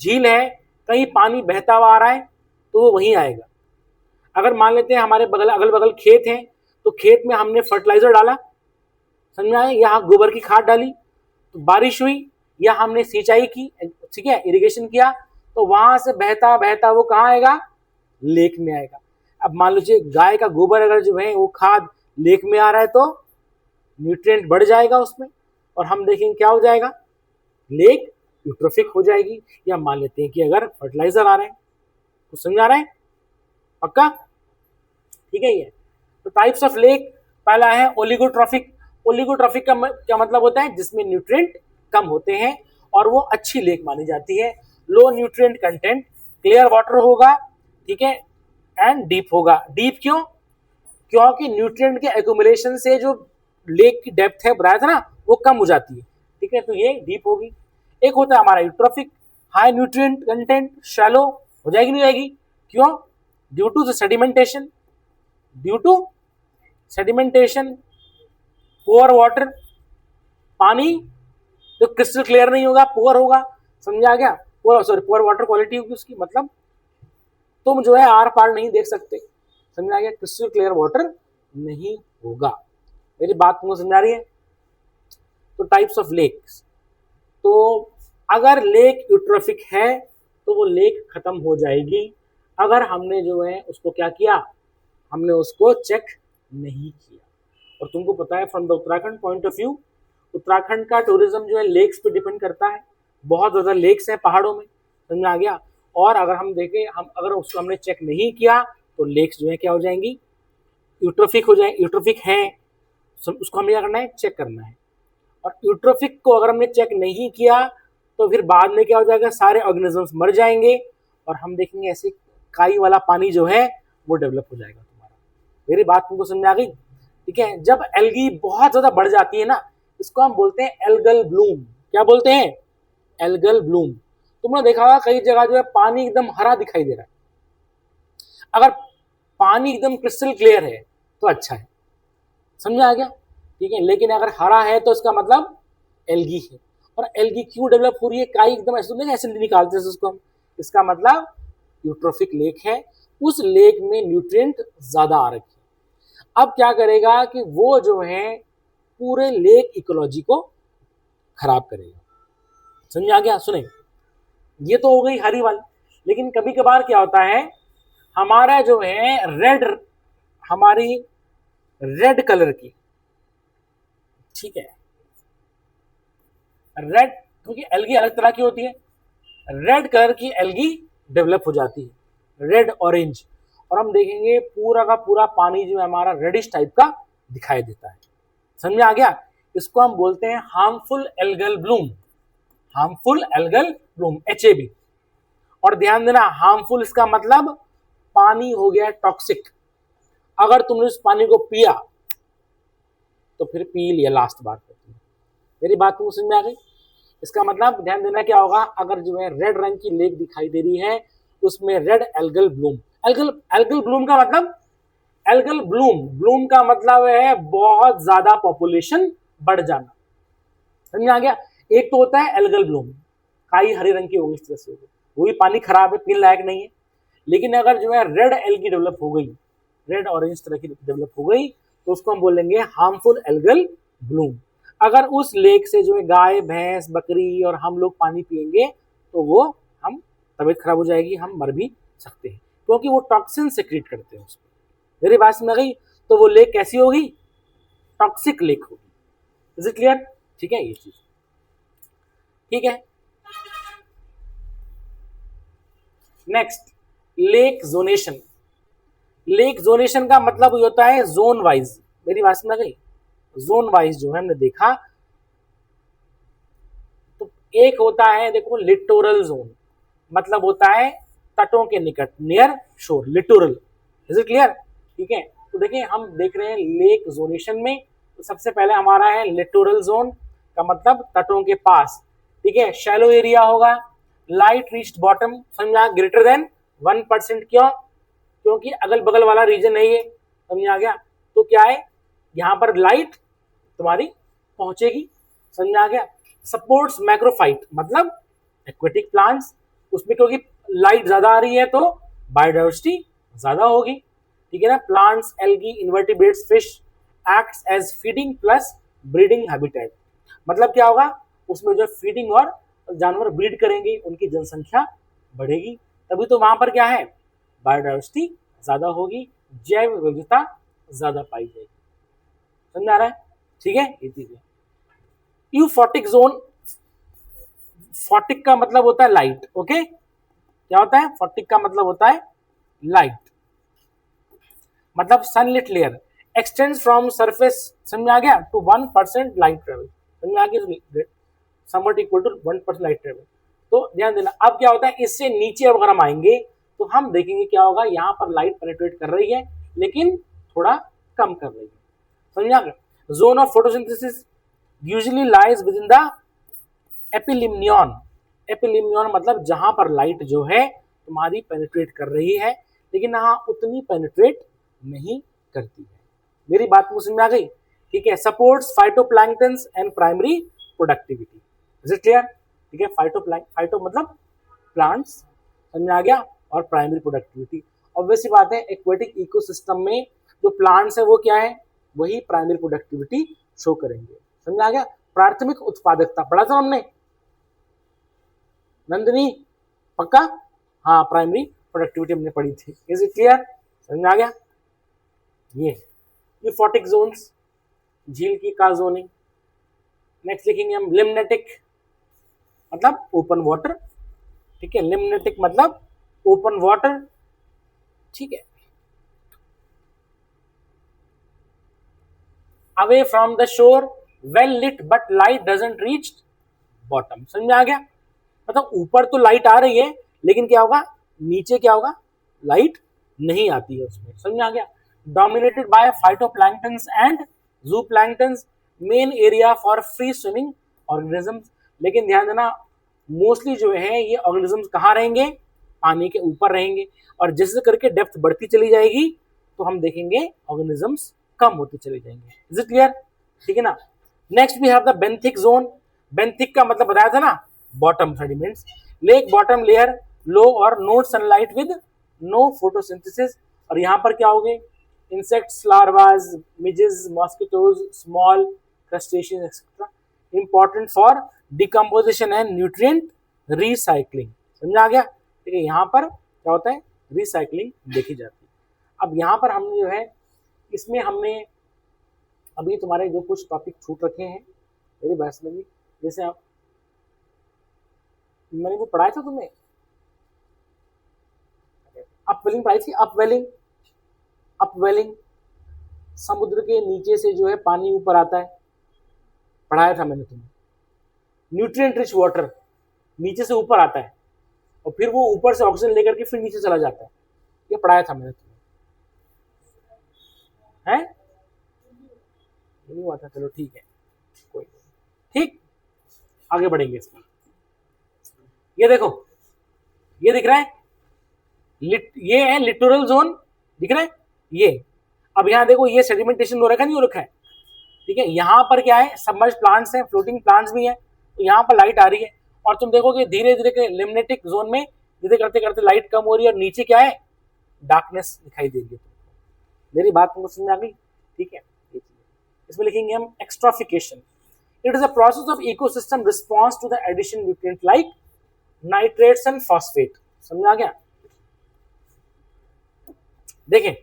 Speaker 1: झील है, कहीं पानी बहता हुआ आ रहा है तो वो वहीं आएगा। अगर मान लेते हैं हमारे बगल अगल बगल खेत हैं, तो खेत में हमने फर्टिलाइजर डाला, समझ में आया, यहाँ गोबर की खाद डाली, तो बारिश हुई, या हमने सिंचाई की, ठीक है, इरिगेशन किया, तो वहां से बहता बहता वो कहाँ आएगा, लेक में आएगा। अब मान लीजिए गाय का गोबर अगर जो है वो खाद लेक में आ रहा है तो न्यूट्रिएंट बढ़ जाएगा उसमें, और हम देखेंगे क्या हो जाएगा, लेक यूट्रोफिक हो जाएगी। या मान लेते हैं कि अगर फर्टिलाइजर आ रहे हैं, तो समझ आ रहा है, पक्का, ठीक है। ये तो टाइप्स ऑफ लेक, पहला है ओलिगोट्रॉफिक। ओलिगोट्रॉफिक का क्या मतलब होता है, जिसमें न्यूट्रिएंट कम होते हैं और वो अच्छी लेक मानी जाती है। Low nutrient content, clear water होगा, ठीक है, एंड डीप होगा। डीप क्यों, क्योंकि न्यूट्रिएंट के एक्यूमुलेशन से जो लेक की डेप्थ है बताया था ना, वो कम हो जाती है, ठीक है, तो ये डीप होगी। एक होता है हमारा eutrophic, high nutrient content, shallow हो जाएगी, नहीं जाएगी, क्यों, due to sedimentation, due to sedimentation, poor water, पानी तो क्रिस्टल क्लियर नहीं होगा, पुअर होगा, समझ आ गया, पुअर वाटर क्वालिटी होगी उसकी, मतलब तुम जो है आर पार नहीं देख सकते, समझ आ गया, क्रिस्टल क्लियर वाटर नहीं होगा। मेरी बात तुमको समझ आ रही है। तो टाइप्स ऑफ लेक्स, तो अगर लेक यूट्रोफिक है तो वो लेक खत्म हो जाएगी अगर हमने जो है उसको क्या किया, हमने उसको चेक नहीं किया। और तुमको पता है from the Uttarakhand point of view, Uttarakhand का टूरिज्म जो है लेक्स पे डिपेंड करता है, बहुत ज़्यादा लेक्स हैं पहाड़ों में, समझ आ गया। और अगर हम देखें, हम अगर उसको हमने चेक नहीं किया तो लेक्स जो है क्या हो जाएंगी, यूट्रोफिक हो जाए, यूट्रोफिक है, उसको हमें क्या करना है, चेक करना है। और यूट्रोफिक को अगर हमने चेक नहीं किया तो फिर बाद में क्या हो जाएगा, सारे ऑर्गेनिजम्स मर जाएंगे और हम देखेंगे ऐसे काई वाला पानी जो है वो डेवलप हो जाएगा तुम्हारा। मेरी बात तुमको समझ आ गई, ठीक है। जब एल्गी बहुत ज्यादा बढ़ जाती है ना, इसको हम बोलते हैं एल्गल ब्लूम। क्या बोलते हैं, एल्गल ब्लूम। तुमने देखा होगा कई जगह जो है पानी एकदम हरा दिखाई दे रहा है, अगर पानी एकदम क्रिस्टल क्लियर है तो अच्छा है, समझ आ गया, ठीक है। लेकिन अगर हरा है तो इसका मतलब एल्गी है। और एल्गी क्यों डेवलप हो रही है, काई एकदम ऐसे निकालते हैं उसको हम, इसका मतलब यूट्रोफिक लेक है, उस लेक में न्यूट्रिएंट ज्यादा आ रखे। अब क्या करेगा कि वो जो है पूरे लेक इकोलॉजी को खराब करेगा, समझ आ गया। सुने, ये तो हो गई हरी वाली, लेकिन कभी कभार क्या होता है, हमारा जो है रेड हमारी रेड कलर की, ठीक है, रेड, क्योंकि एल्गी अलग तरह की होती है, रेड कलर की एल्गी डेवलप हो जाती है, रेड ऑरेंज, और हम देखेंगे पूरा का पूरा पानी जो है हमारा रेडिश टाइप का दिखाई देता है। समझ में आ गया? इसको हम बोलते हैं harmful algal Bloom, harmful algal Bloom, HAB। और ध्यान देना, हार्मफुल इसका मतलब पानी हो गया टॉक्सिक, अगर तुमने उस पानी को पिया तो फिर पी लिया लास्ट बार पे। मेरी बात तुमको समझ में आ गई? इसका मतलब ध्यान देना क्या होगा, अगर जो है रेड रंग की लेक दिखाई दे रही है उसमें red algal Bloom, algal Bloom का मतलब, एल्गल ब्लूम का मतलब है बहुत ज्यादा पॉपुलेशन बढ़ जाना। समझ में आ गया? एक तो होता है एल्गल ब्लूम, काई हरे रंग की होगी, इस तरह से होगी, वो भी पानी खराब है, पीने लायक नहीं है। लेकिन अगर जो है रेड एल्गी डेवलप हो गई, रेड ऑरेंज तरह की डेवलप हो गई, तो उसको हम बोलेंगे हार्मफुल एल्गल ब्लूम। अगर उस लेक से जो है गाय भैंस बकरी और हम लोग पानी पिएंगे तो वो हम तबीयत खराब हो जाएगी, हम मर भी सकते हैं, क्योंकि वो टॉक्सिन सेक्रेट करते हैं उसमें। मेरी बात में गई? तो वो लेक कैसी होगी? टॉक्सिक लेक होगी। Is it clear? ठीक है, ये चीज ठीक है। Next, lake zonation. Lake zonation का मतलब होता है जोन वाइज। मेरी बात में गई? जोन वाइज जो है हमने देखा, तो एक होता है देखो लिटोरल जोन, मतलब होता है तटों के निकट, नियर शोर, लिटोरल। Is it clear? ठीक है, तो देखिए हम देख रहे हैं लेक जोनेशन में, तो सबसे पहले हमारा है लिटोरल जोन, का मतलब तटों के पास, ठीक है, शैलो एरिया होगा, लाइट रीच्ड बॉटम, समझा, ग्रेटर देन 1%। क्यों? क्योंकि अगल बगल वाला रीजन है ये, समझ आ गया? तो क्या है, यहां पर लाइट तुम्हारी पहुंचेगी, समझ आ गया? सपोर्ट्स मैक्रोफाइट, मतलब एक्वेटिक प्लांट्स, उसमें क्योंकि लाइट ज्यादा आ रही है तो बायोडाइवर्सिटी ज्यादा होगी, ठीक है ना। Plants, algae, invertebrates, fish acts as feeding plus breeding habitat, मतलब क्या होगा, उसमें जो फीडिंग और जानवर ब्रीड करेंगे, उनकी जनसंख्या बढ़ेगी, तभी तो वहां पर क्या है, बायोडाइवर्सिटी ज्यादा होगी, जैव विविधता ज्यादा पाई जाएगी। समझ आ रहा है? ठीक है, ये चीज है। यूफोटिक जोन, फोटिक का मतलब होता है लाइट, ओके, क्या होता है, फोटिक का मतलब होता है लाइट, मतलब sunlit layer extends from surface, समझ आ गया, टू 1% लाइट ट्रेवल, समझ आ गया, somewhat equal to 1% light travel. तो ध्यान देना, अब क्या होता है, इससे नीचे अगर हम आएंगे तो हम देखेंगे क्या होगा, यहाँ पर लाइट पेनिट्रेट कर रही है लेकिन थोड़ा कम कर रही है, समझ आ गया। Zone of photosynthesis usually lies within the epilimnion, epilimnion मतलब जहां पर लाइट जो है तुम्हारी पेनिट्रेट कर रही है, लेकिन हाँ उतनी पेनिट्रेट नहीं करती है। मेरी बात को समझ में आ गई? ठीक है, supports phytoplanktons and primary productivity, is it clear? ठीक है, फाइटो मतलब प्लांट्स, समझ में आ गया, और प्राइमरी प्रोडक्टिविटी, ऑब्वियस बात है एक्वेटिक इकोसिस्टम में जो प्लांट्स है वो क्या है, वही प्राइमरी प्रोडक्टिविटी शो करेंगे, समझ में आ गया। प्राथमिक उत्पादकता पढ़ा था हमने, नंदिनी, पक्का? हाँ, प्राइमरी प्रोडक्टिविटी हमने पढ़ी थी, इज इट क्लियर? समझ में आ गया? ये यूफोटिक जोन्स, झील की का जोनिंग। नेक्स्ट लिखेंगे हम लिम्नेटिक, मतलब ओपन वाटर, ठीक है, लिम्नेटिक मतलब ओपन वाटर, ठीक है। Away from the shore, well lit but light doesn't reach bottom, समझ में आ गया? मतलब ऊपर तो लाइट आ रही है लेकिन क्या होगा, नीचे क्या होगा, लाइट नहीं आती है उसमें, समझ में आ गया। Dominated by phytoplanktons and zooplanktons, main area for free swimming organisms, लेकिन ध्यान देना मोस्टली जो है ये ऑर्गेनिजम्स कहाँ रहेंगे, पानी के ऊपर रहेंगे, और जैसे करके डेप्थ बढ़ती चली जाएगी तो हम देखेंगे ऑर्गेनिजम्स कम होते चले जाएंगे। Is it clear? ठीक है ना। Next we have the benthic zone, benthic का मतलब बताया था ना, bottom sediments, lake bottom layer low और no sunlight with no photosynthesis, और यहाँ पर क्या होंगे, insects, larvas, midges, mosquitoes, small crustaceans etcetera, important for decomposition and nutrient recycling, समझ आ गया? ठीक है, यहाँ पर क्या होता है, रिसाइक्लिंग देखी जाती है। अब यहाँ पर हमने जो है इसमें हमने अभी तुम्हारे जो कुछ टॉपिक छूट रखे हैं मेरी बहस में भी, जैसे आप मैंने वो पढ़ाया था तुम्हें, अपवेलिंग पढ़ाई थी, अपवेलिंग, अपवेलिंग समुद्र के नीचे से जो है पानी ऊपर आता है, पढ़ाया था मैंने तुम्हें। न्यूट्रिएंट रिच वाटर नीचे से ऊपर आता है और फिर वो ऊपर से ऑक्सीजन लेकर के फिर नीचे चला जाता है, ये पढ़ाया था मैंने तुम्हें, है नहीं हुआ था? चलो ठीक है, कोई ठीक, आगे बढ़ेंगे इसमें। ये देखो, ये दिख रहा है, ये है लिटोरल जोन, दिख रहा है ये। अब यहाँ देखो ये सेडिमेंटेशन हो रखा नहीं हो रखा है, ठीक है। यहाँ पर क्या है, सबमर्ज प्लांट्स हैं, फ्लोटिंग प्लांट्स भी हैं, तो यहाँ पर लाइट आ रही है और तुम देखोगे धीरे धीरे के लिम्नेटिक जोन में धीरे करते करते लाइट कम हो रही है और नीचे क्या है, डार्कनेस दिखाई दे रही है। मेरी बात तुमको समझ आ गई? ठीक है, इसमें लिखेंगे हम eutrophication. It is a process of ecosystem response to the addition nutrient like nitrates and phosphate. समझ आ गया? देखें,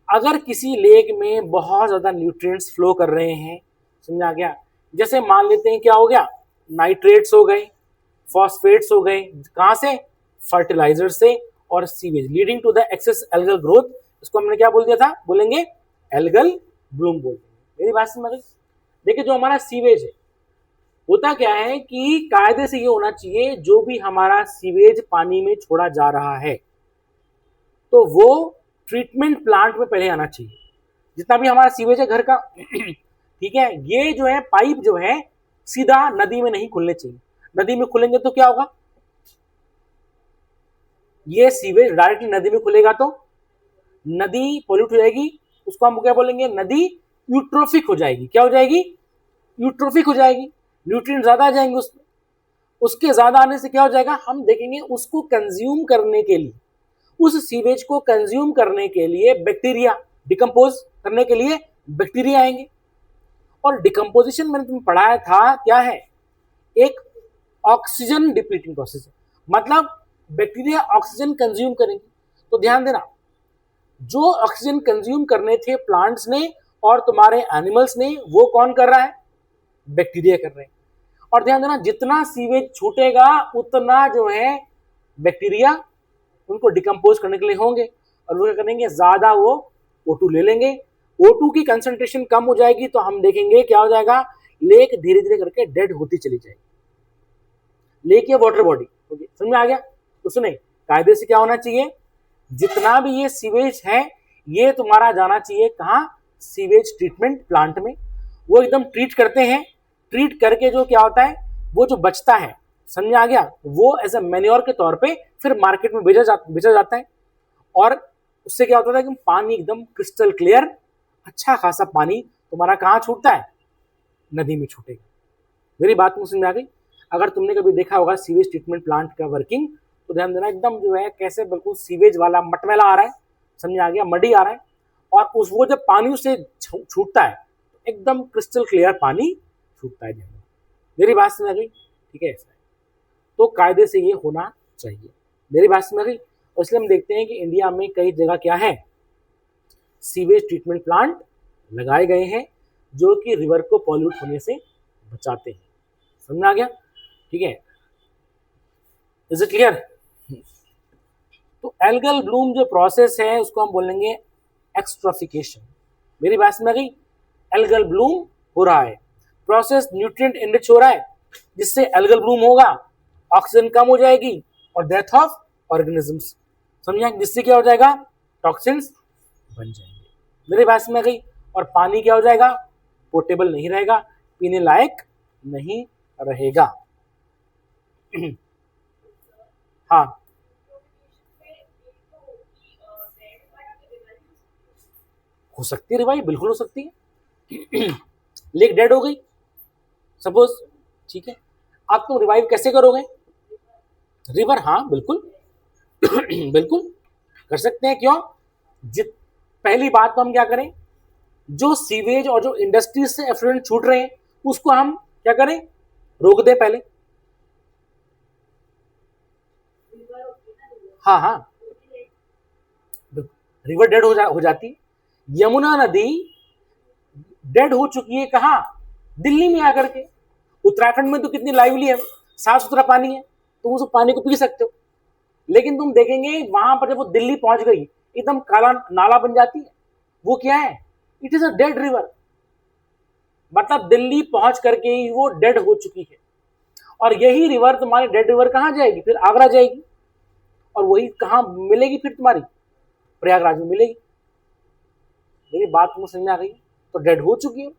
Speaker 1: अगर किसी लेक में बहुत ज्यादा न्यूट्रिएंट्स फ्लो कर रहे हैं, समझ आ गया, जैसे मान लेते हैं क्या हो गया, नाइट्रेट्स हो गए, फॉस्फेट्स हो गए, कहां से, फर्टिलाइजर से और sewage, leading to the excess algal growth, इसको हमने क्या बोल दिया था, बोलेंगे एल्गल ब्लूम बोल देंगे। मेरी बात समझ? देखिए जो हमारा सीवेज है, होता क्या है कि कायदे से ये होना चाहिए, जो भी हमारा सीवेज पानी में छोड़ा जा रहा है तो वो ट्रीटमेंट प्लांट में पहले आना चाहिए, जितना भी हमारा सीवेज है घर का ठीक है। ये जो है पाइप जो है सीधा नदी में नहीं खुलने चाहिए, नदी में खुलेंगे तो क्या होगा, ये सीवेज डायरेक्टली नदी में खुलेगा तो नदी पॉल्यूट हो जाएगी, उसको हम क्या बोलेंगे, नदी यूट्रोफिक हो जाएगी। क्या हो जाएगी, यूट्रोफिक हो जाएगी, न्यूट्रिएंट ज्यादा आ जाएंगे उसमें। उसके ज्यादा आने से क्या हो जाएगा, हम देखेंगे उसको कंज्यूम करने के लिए, उस सीवेज को कंज्यूम करने के लिए बैक्टीरिया, डिकम्पोज करने के लिए बैक्टीरिया आएंगे। और डिकम्पोजिशन मैंने तुम्हें पढ़ाया था क्या है, एक ऑक्सीजन डिप्लीटिंग प्रोसेस है, मतलब बैक्टीरिया ऑक्सीजन कंज्यूम करेंगे। तो ध्यान देना, जो ऑक्सीजन कंज्यूम करने थे प्लांट्स ने और तुम्हारे एनिमल्स ने, वो कौन कर रहा है, बैक्टीरिया कर रहे हैं। और ध्यान देना, जितना सीवेज छूटेगा उतना जो है बैक्टीरिया उनको डिकम्पोज करने के लिए होंगे और वो क्या करेंगे, ज्यादा वो O2 ले लेंगे। O2 की कंसंट्रेशन कम हो जाएगी तो हम देखेंगे क्या हो जाएगा, लेक धीरे धीरे करके डेड होती चली जाएगी, लेक या वाटर बॉडी। ओके, समझ में आ गया? तो सुने, कायदे से क्या होना चाहिए, जितना भी ये सीवेज है ये तुम्हारा जाना चाहिए कहाँ, सीवेज ट्रीटमेंट प्लांट में। वो एकदम ट्रीट करते हैं, ट्रीट करके जो क्या होता है, वो जो बचता है, समझ आ गया, वो एज ए मैन्योर के तौर पे फिर मार्केट में बेचा जाता है। और उससे क्या होता है कि पानी एकदम क्रिस्टल क्लियर, अच्छा खासा पानी तुम्हारा कहाँ छूटता है, नदी में छूटेगा। मेरी बात मुझे समझ आ गई? अगर तुमने कभी देखा होगा सीवेज ट्रीटमेंट प्लांट का वर्किंग, तो ध्यान देना एकदम जो है कैसे बिल्कुल सीवेज वाला मटमैला आ रहा है, समझ आ गया, मडी आ रहा है, और उस वो जब पानी उससे छूटता है तो एकदम क्रिस्टल क्लियर पानी छूटता है। मेरी बात समझ आ गई? ठीक है, ऐसा है तो कायदे से ये होना चाहिए। मेरी बात समझ आ गई? और इसलिए हम देखते हैं कि इंडिया में कई जगह क्या है, सीवेज ट्रीटमेंट प्लांट लगाए गए हैं जो कि रिवर को पॉल्यूट होने से बचाते हैं। समझ में आ गया? ठीक है, इज इट क्लियर? तो एल्गल ब्लूम जो प्रोसेस है उसको हम बोलेंगे एक्स्ट्रॉफिकेशन। मेरी बात समझ आ गई? एल्गल ब्लूम हो रहा है, प्रोसेस न्यूट्रिएंट एनरिच हो रहा है, जिससे एल्गल ब्लूम होगा, ऑक्सीजन कम हो जाएगी और डेथ ऑफ ऑर्गेनिजम्स, समझा, जिससे क्या हो जाएगा, टॉक्सिन्स बन जाएंगे। मेरी बात समझ आ गई? और पानी क्या हो जाएगा, पोर्टेबल नहीं रहेगा, पीने लायक नहीं रहेगा। हाँ, हो सकती है रिवाइव, बिल्कुल हो सकती है। लेक डेड हो गई सपोज, ठीक है, आप तुम रिवाइव कैसे करोगे, रिवर, हाँ बिल्कुल बिल्कुल कर सकते हैं। क्यों? पहली बात तो हम क्या करें, जो सीवेज और जो इंडस्ट्रीज से एफ्लुएंट छूट रहे हैं उसको हम क्या करें, रोक दें पहले। हाँ हाँ, रिवर डेड हो जाती है। यमुना नदी डेड हो चुकी है कहाँ? दिल्ली में आकर के। उत्तराखंड में तो कितनी लाइवली है, साफ सुथरा पानी है, तुम उस पानी को पी सकते हो। लेकिन तुम देखेंगे वहां पर जब वो दिल्ली पहुंच गई, एकदम काला नाला बन जाती है। वो क्या है? It is a dead river. मतलब दिल्ली पहुंच करके ही वो डेड हो चुकी है। और यही रिवर, तुम्हारी डेड रिवर कहाँ जाएगी? फिर आगरा जाएगी। और वही कहाँ मिलेगी फिर? तुम्हारी प्रयागराज में मिलेगी। मेरी बात तुमको समझ में आ गई? तो डेड हो चुकी है।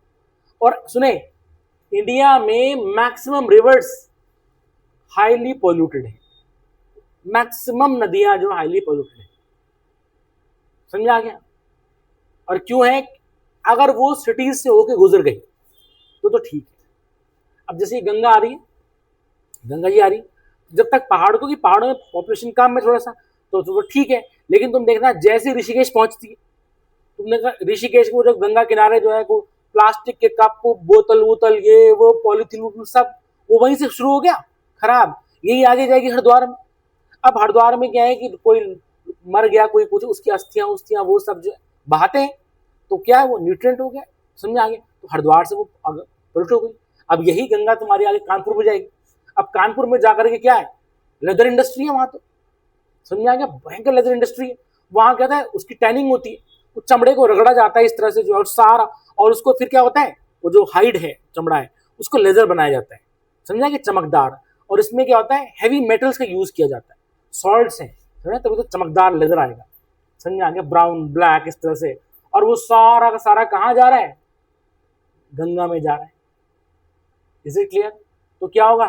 Speaker 1: और सुने, इंडिया में मैक्सिमम रिवर्स हाईली पोल्यूटेड है। मैक्सिमम नदियां जो हाईली पोल्यूटेड है। समझ आ गया? और क्यों है? अगर वो सिटीज से होके गुजर गई तो ठीक है। अब जैसे गंगा आ रही है, गंगा जी आ रही, जब तक पहाड़, क्योंकि पहाड़ों में पॉपुलेशन कम है थोड़ा सा, तो ठीक है। लेकिन तुम देखना, जैसे ऋषिकेश पहुंचती है, तुमने कहा ऋषिकेश को जो गंगा किनारे जो है को प्लास्टिक के कप, बोतल वोतल, ये वो पॉलिथीन सब, वो वहीं से शुरू हो गया खराब। यही आगे जाएगी हरिद्वार में। अब हरिद्वार में क्या है कि कोई मर गया, कोई कुछ, उसकी अस्थियां उस्थियां वो सब जो बहाते हैं, तो क्या है वो न्यूट्रिएंट हो गया। समझ आ गया? तो हरिद्वार से वो पलट हो गई। अब यही गंगा तुम्हारी आगे कानपुर में जाएगी। अब कानपुर में जाकर के क्या है? लेदर इंडस्ट्री है वहां। तो समझ आ गया? भयंकर लेदर इंडस्ट्री है वहां। क्या है? उसकी टैनिंग होती है, उस चमड़े को रगड़ा जाता है इस तरह से जो, और सारा, और उसको फिर क्या होता है, वो जो हाइड है, चमड़ा है, उसको लेदर बनाया जाता है। समझा कि चमकदार। और इसमें क्या होता है? हैवी मेटल्स का यूज किया जाता है, सॉल्ट्स हैं, समझा? तभी तो चमकदार लेदर आएगा। समझ आ गया? ब्राउन ब्लैक इस तरह से। और वो सारा का सारा कहाँ जा रहा है? गंगा में जा रहा है। Is it clear? तो क्या होगा?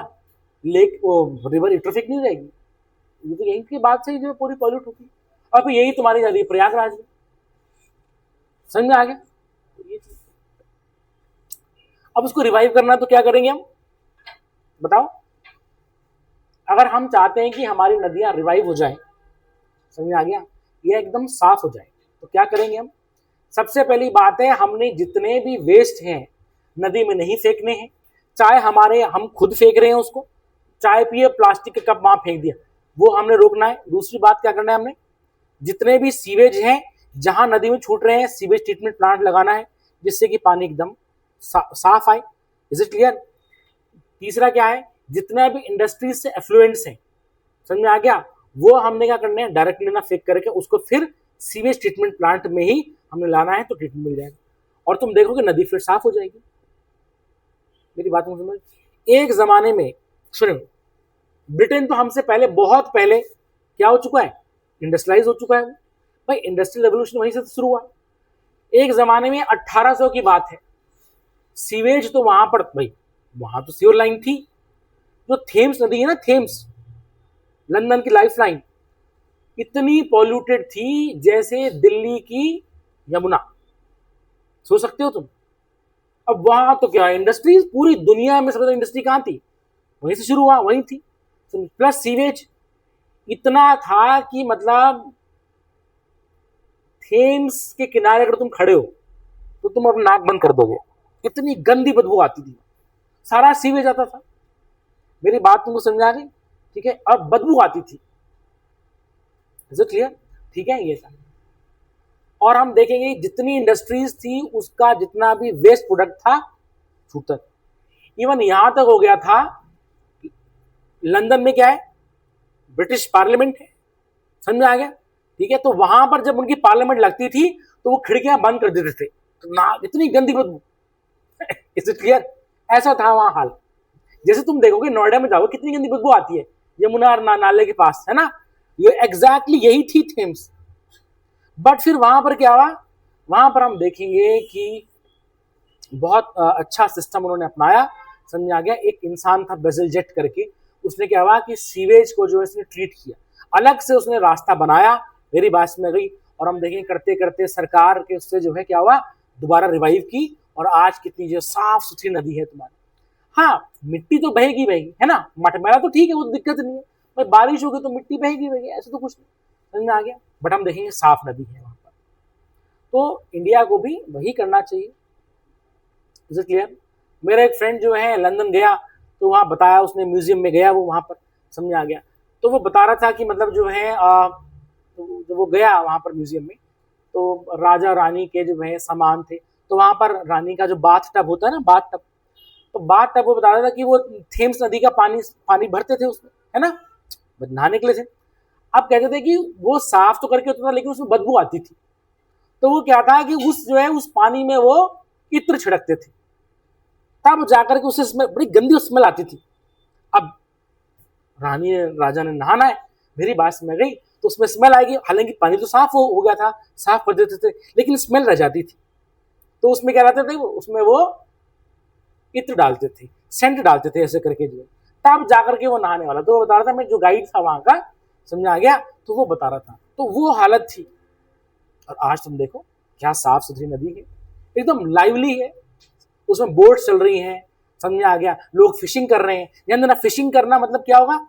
Speaker 1: लेक, वो रिवर यूट्रोफिक नहीं रहेगी। ये तो यही की बात से जो पूरी पॉल्यूट होती है। और फिर यही तुम्हारी जा रही है प्रयागराज में। समझ में आ गया? तो ये चीज, अब उसको रिवाइव करना तो क्या करेंगे हम? बताओ। अगर हम चाहते हैं कि हमारी नदियां रिवाइव हो जाए, समझ में आ गया, ये एकदम साफ हो जाए, तो क्या करेंगे हम? सबसे पहली बात है, हमने जितने भी वेस्ट हैं नदी में नहीं फेंकने हैं। चाहे हमारे, हम खुद फेंक रहे हैं उसको, चाय पिए प्लास्टिक के कप वहां फेंक दिया, वो हमने रोकना है। दूसरी बात क्या करना है हमने? जितने भी सीवेज हैं जहां नदी में छूट रहे हैं, सीवेज ट्रीटमेंट प्लांट लगाना है, जिससे कि पानी एकदम साफ आए। Is it clear? तीसरा क्या है? जितने भी इंडस्ट्रीज से एफ्लुएंट्स हैं, समझ में आ गया, वो हमने क्या करना है? डायरेक्ट लेना, फेंक करके उसको फिर सीवेज ट्रीटमेंट प्लांट में ही हमने लाना है, तो ट्रीटमेंट मिल जाएगा। और तुम देखोगे नदी फिर साफ हो जाएगी। मेरी बात में समझ? एक जमाने में, सुनो, ब्रिटेन तो हमसे पहले, बहुत पहले क्या हो चुका है? इंडस्ट्रियलाइज हो चुका है भाई। इंडस्ट्रियल रेवोल्यूशन वहीं से तो शुरू हुआ। एक जमाने में 1800 की बात है, सीवेज तो वहां पर भाई, वहां तो सीवर लाइन थी। जो थेम्स नदी है ना, थेम्स, लंदन की लाइफ लाइन, इतनी पॉल्यूटेड थी जैसे दिल्ली की यमुना। सोच सकते हो तुम? अब वहां तो क्या, इंडस्ट्रीज पूरी दुनिया में सबसे ज्यादा इंडस्ट्री कहां थी? वहीं से शुरू हुआ, वहीं थी। प्लस सीवेज इतना था कि मतलब थेम्स के किनारे अगर तुम खड़े हो तो तुम अपना नाक बंद कर दोगे, इतनी गंदी बदबू आती थी, सारा सीवेज आता था। मेरी बात तुमको समझ आ गई? ठीक है? अब बदबू आती थी। Is it clear? ठीक है? ये था। और हम देखेंगे जितनी इंडस्ट्रीज थी उसका जितना भी वेस्ट प्रोडक्ट था छूटता था। इवन यहां तक हो गया था, लंदन में क्या है? ब्रिटिश पार्लियामेंट है। समझ में आ गया? ठीक है? तो वहां पर जब उनकी पार्लियामेंट लगती थी तो वो खिड़कियां बंद कर देते थे, तो ना इतनी गंदी बदबू। Is it clear? ऐसा था वहां हाल। जैसे तुम देखोगे नोएडा में जाओगे, कितनी गंदी बदबू आती है यमुना नाले के पास, है ना? ये एग्जैक्टली यही थी थेम्स। बट फिर वहां पर क्या हुआ? वहां पर हम देखेंगे कि बहुत अच्छा सिस्टम उन्होंने अपनाया। समझ आ गया? एक इंसान था बेजल जेट करके, उसने क्या हुआ कि सीवेज को जो है उसने ट्रीट किया, अलग से उसने रास्ता बनाया। मेरी बात में गई। और हम देखेंगे करते करते सरकार के उससे जो है क्या हुआ, दोबारा रिवाइव की। और आज कितनी जो साफ सुथरी नदी है तुम्हारी। हाँ, मिट्टी तो बहेगी बहेगी, है ना? मटमैला तो ठीक है, वो दिक्कत नहीं है भाई, बारिश होगी तो मिट्टी बहेगी बहेगी, ऐसे तो कुछ नहीं। समझ में आ गया? बट हम देखेंगे साफ नदी है वहां पर। तो इंडिया को भी वही करना चाहिए। Is it clear? मेरा एक फ्रेंड जो है लंदन गया, तो वहां बताया उसने, म्यूजियम में गया वो वहां पर, समझ आ गया। तो वो बता रहा था कि मतलब जो है जब वो गया वहां पर म्यूजियम में, तो राजा रानी के जो है सामान थे, तो वहां पर रानी का जो बाथ टब होता है ना, बाथ टब, तो बाथ टब वो बता रहा था कि वो थेम्स नदी का पानी पानी भरते थे उसमें, है ना, नहाने के लिए थे। अब कहते थे कि वो साफ तो करके होता था लेकिन उसमें बदबू आती थी, तो वो क्या था कि उस जो है उस पानी में वो इत्र छिड़कते थे, तब जाकर के उससे स्मेल, बड़ी गंदी स्मेल आती थी। अब रानी राजा ने नहाना है, मेरी बात समझ गई, तो उसमें स्मेल आएगी, हालांकि पानी तो साफ हो गया था, साफ कर देते थे, लेकिन स्मेल रह जाती थी। तो उसमें क्या रहते थे, उसमें वो इत्र डालते थे, सेंट डालते थे ऐसे करके जो, तब जाकर के वो नहाने वाला। तो वो बता रहा था, मैं जो गाइड था वहां का, समझ आ गया, तो वो बता रहा था, तो वो हालत थी। और आज तुम देखो क्या साफ सुथरी नदी है, एकदम लाइवली है, उसमें बोट चल रही हैं, समझ आ गया, लोग फिशिंग कर रहे हैं। ध्यान देना, फिशिंग करना मतलब क्या होगा,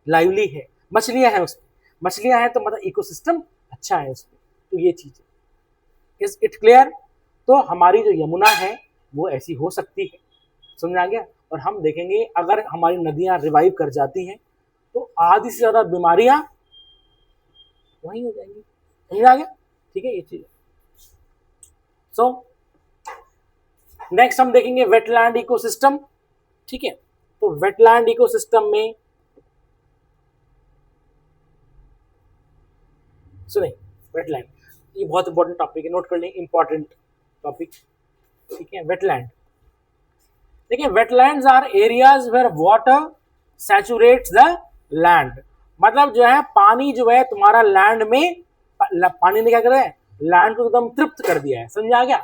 Speaker 1: लाइवली है, मछलियां हैं उसमें, मछलियां हैं तो मतलब इकोसिस्टम अच्छा है उसमें। तो ये चीज है, इज इट क्लियर? तो हमारी जो यमुना है वो ऐसी हो सकती है, समझ आ गया। और हम देखेंगे अगर हमारी नदियां रिवाइव कर जाती हैं तो आधी से ज्यादा बीमारियां वहीं हो जाएंगी, समझ आ गया, ठीक है, ये चीज। सो नेक्स्ट हम देखेंगे वेटलैंड इकोसिस्टम, ठीक है। तो वेटलैंड इकोसिस्टम में सुने, वेटलैंड ये बहुत इंपॉर्टेंट टॉपिक है, नोट कर लें, इंपॉर्टेंट टॉपिक, ठीक है। वेटलैंड, देखिए, wetlands are areas where water saturates the land, मतलब जो है पानी जो है तुम्हारा लैंड में, पानी ने क्या करा है, लैंड को एकदम तृप्त कर दिया है, समझ आ गया।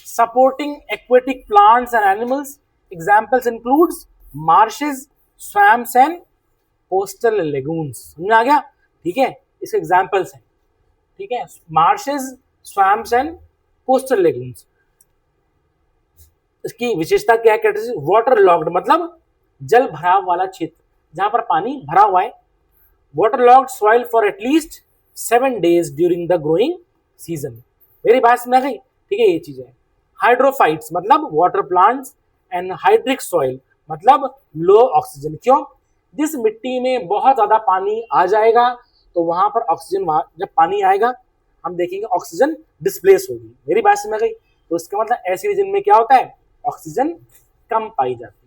Speaker 1: Supporting aquatic plants and animals, examples includes marches, swamps and coastal lagoons, समझ आ गया, ठीक है, इसके एग्जांपल्स हैं, ठीक है, marches, swamps and coastal lagoons. इसकी विशेषता क्या है, वाटर लॉक्ड मतलब जल भराव वाला क्षेत्र, जहां पर पानी भरा हुआ है। Water locked soil for at least 7 days during the growing season, मेरी बात समझ गई, ठीक है, ये चीज है। हाइड्रोफाइट्स मतलब water plants, and hydric soil मतलब लो ऑक्सीजन, क्यों, जिस मिट्टी में बहुत ज्यादा पानी आ जाएगा तो वहां पर ऑक्सीजन, जब पानी आएगा हम देखेंगे ऑक्सीजन डिस्प्लेस होगी, मेरी बात समझ गई। तो इसका मतलब ऐसे रीजन में क्या होता है, ऑक्सीजन कम पाई जाती है।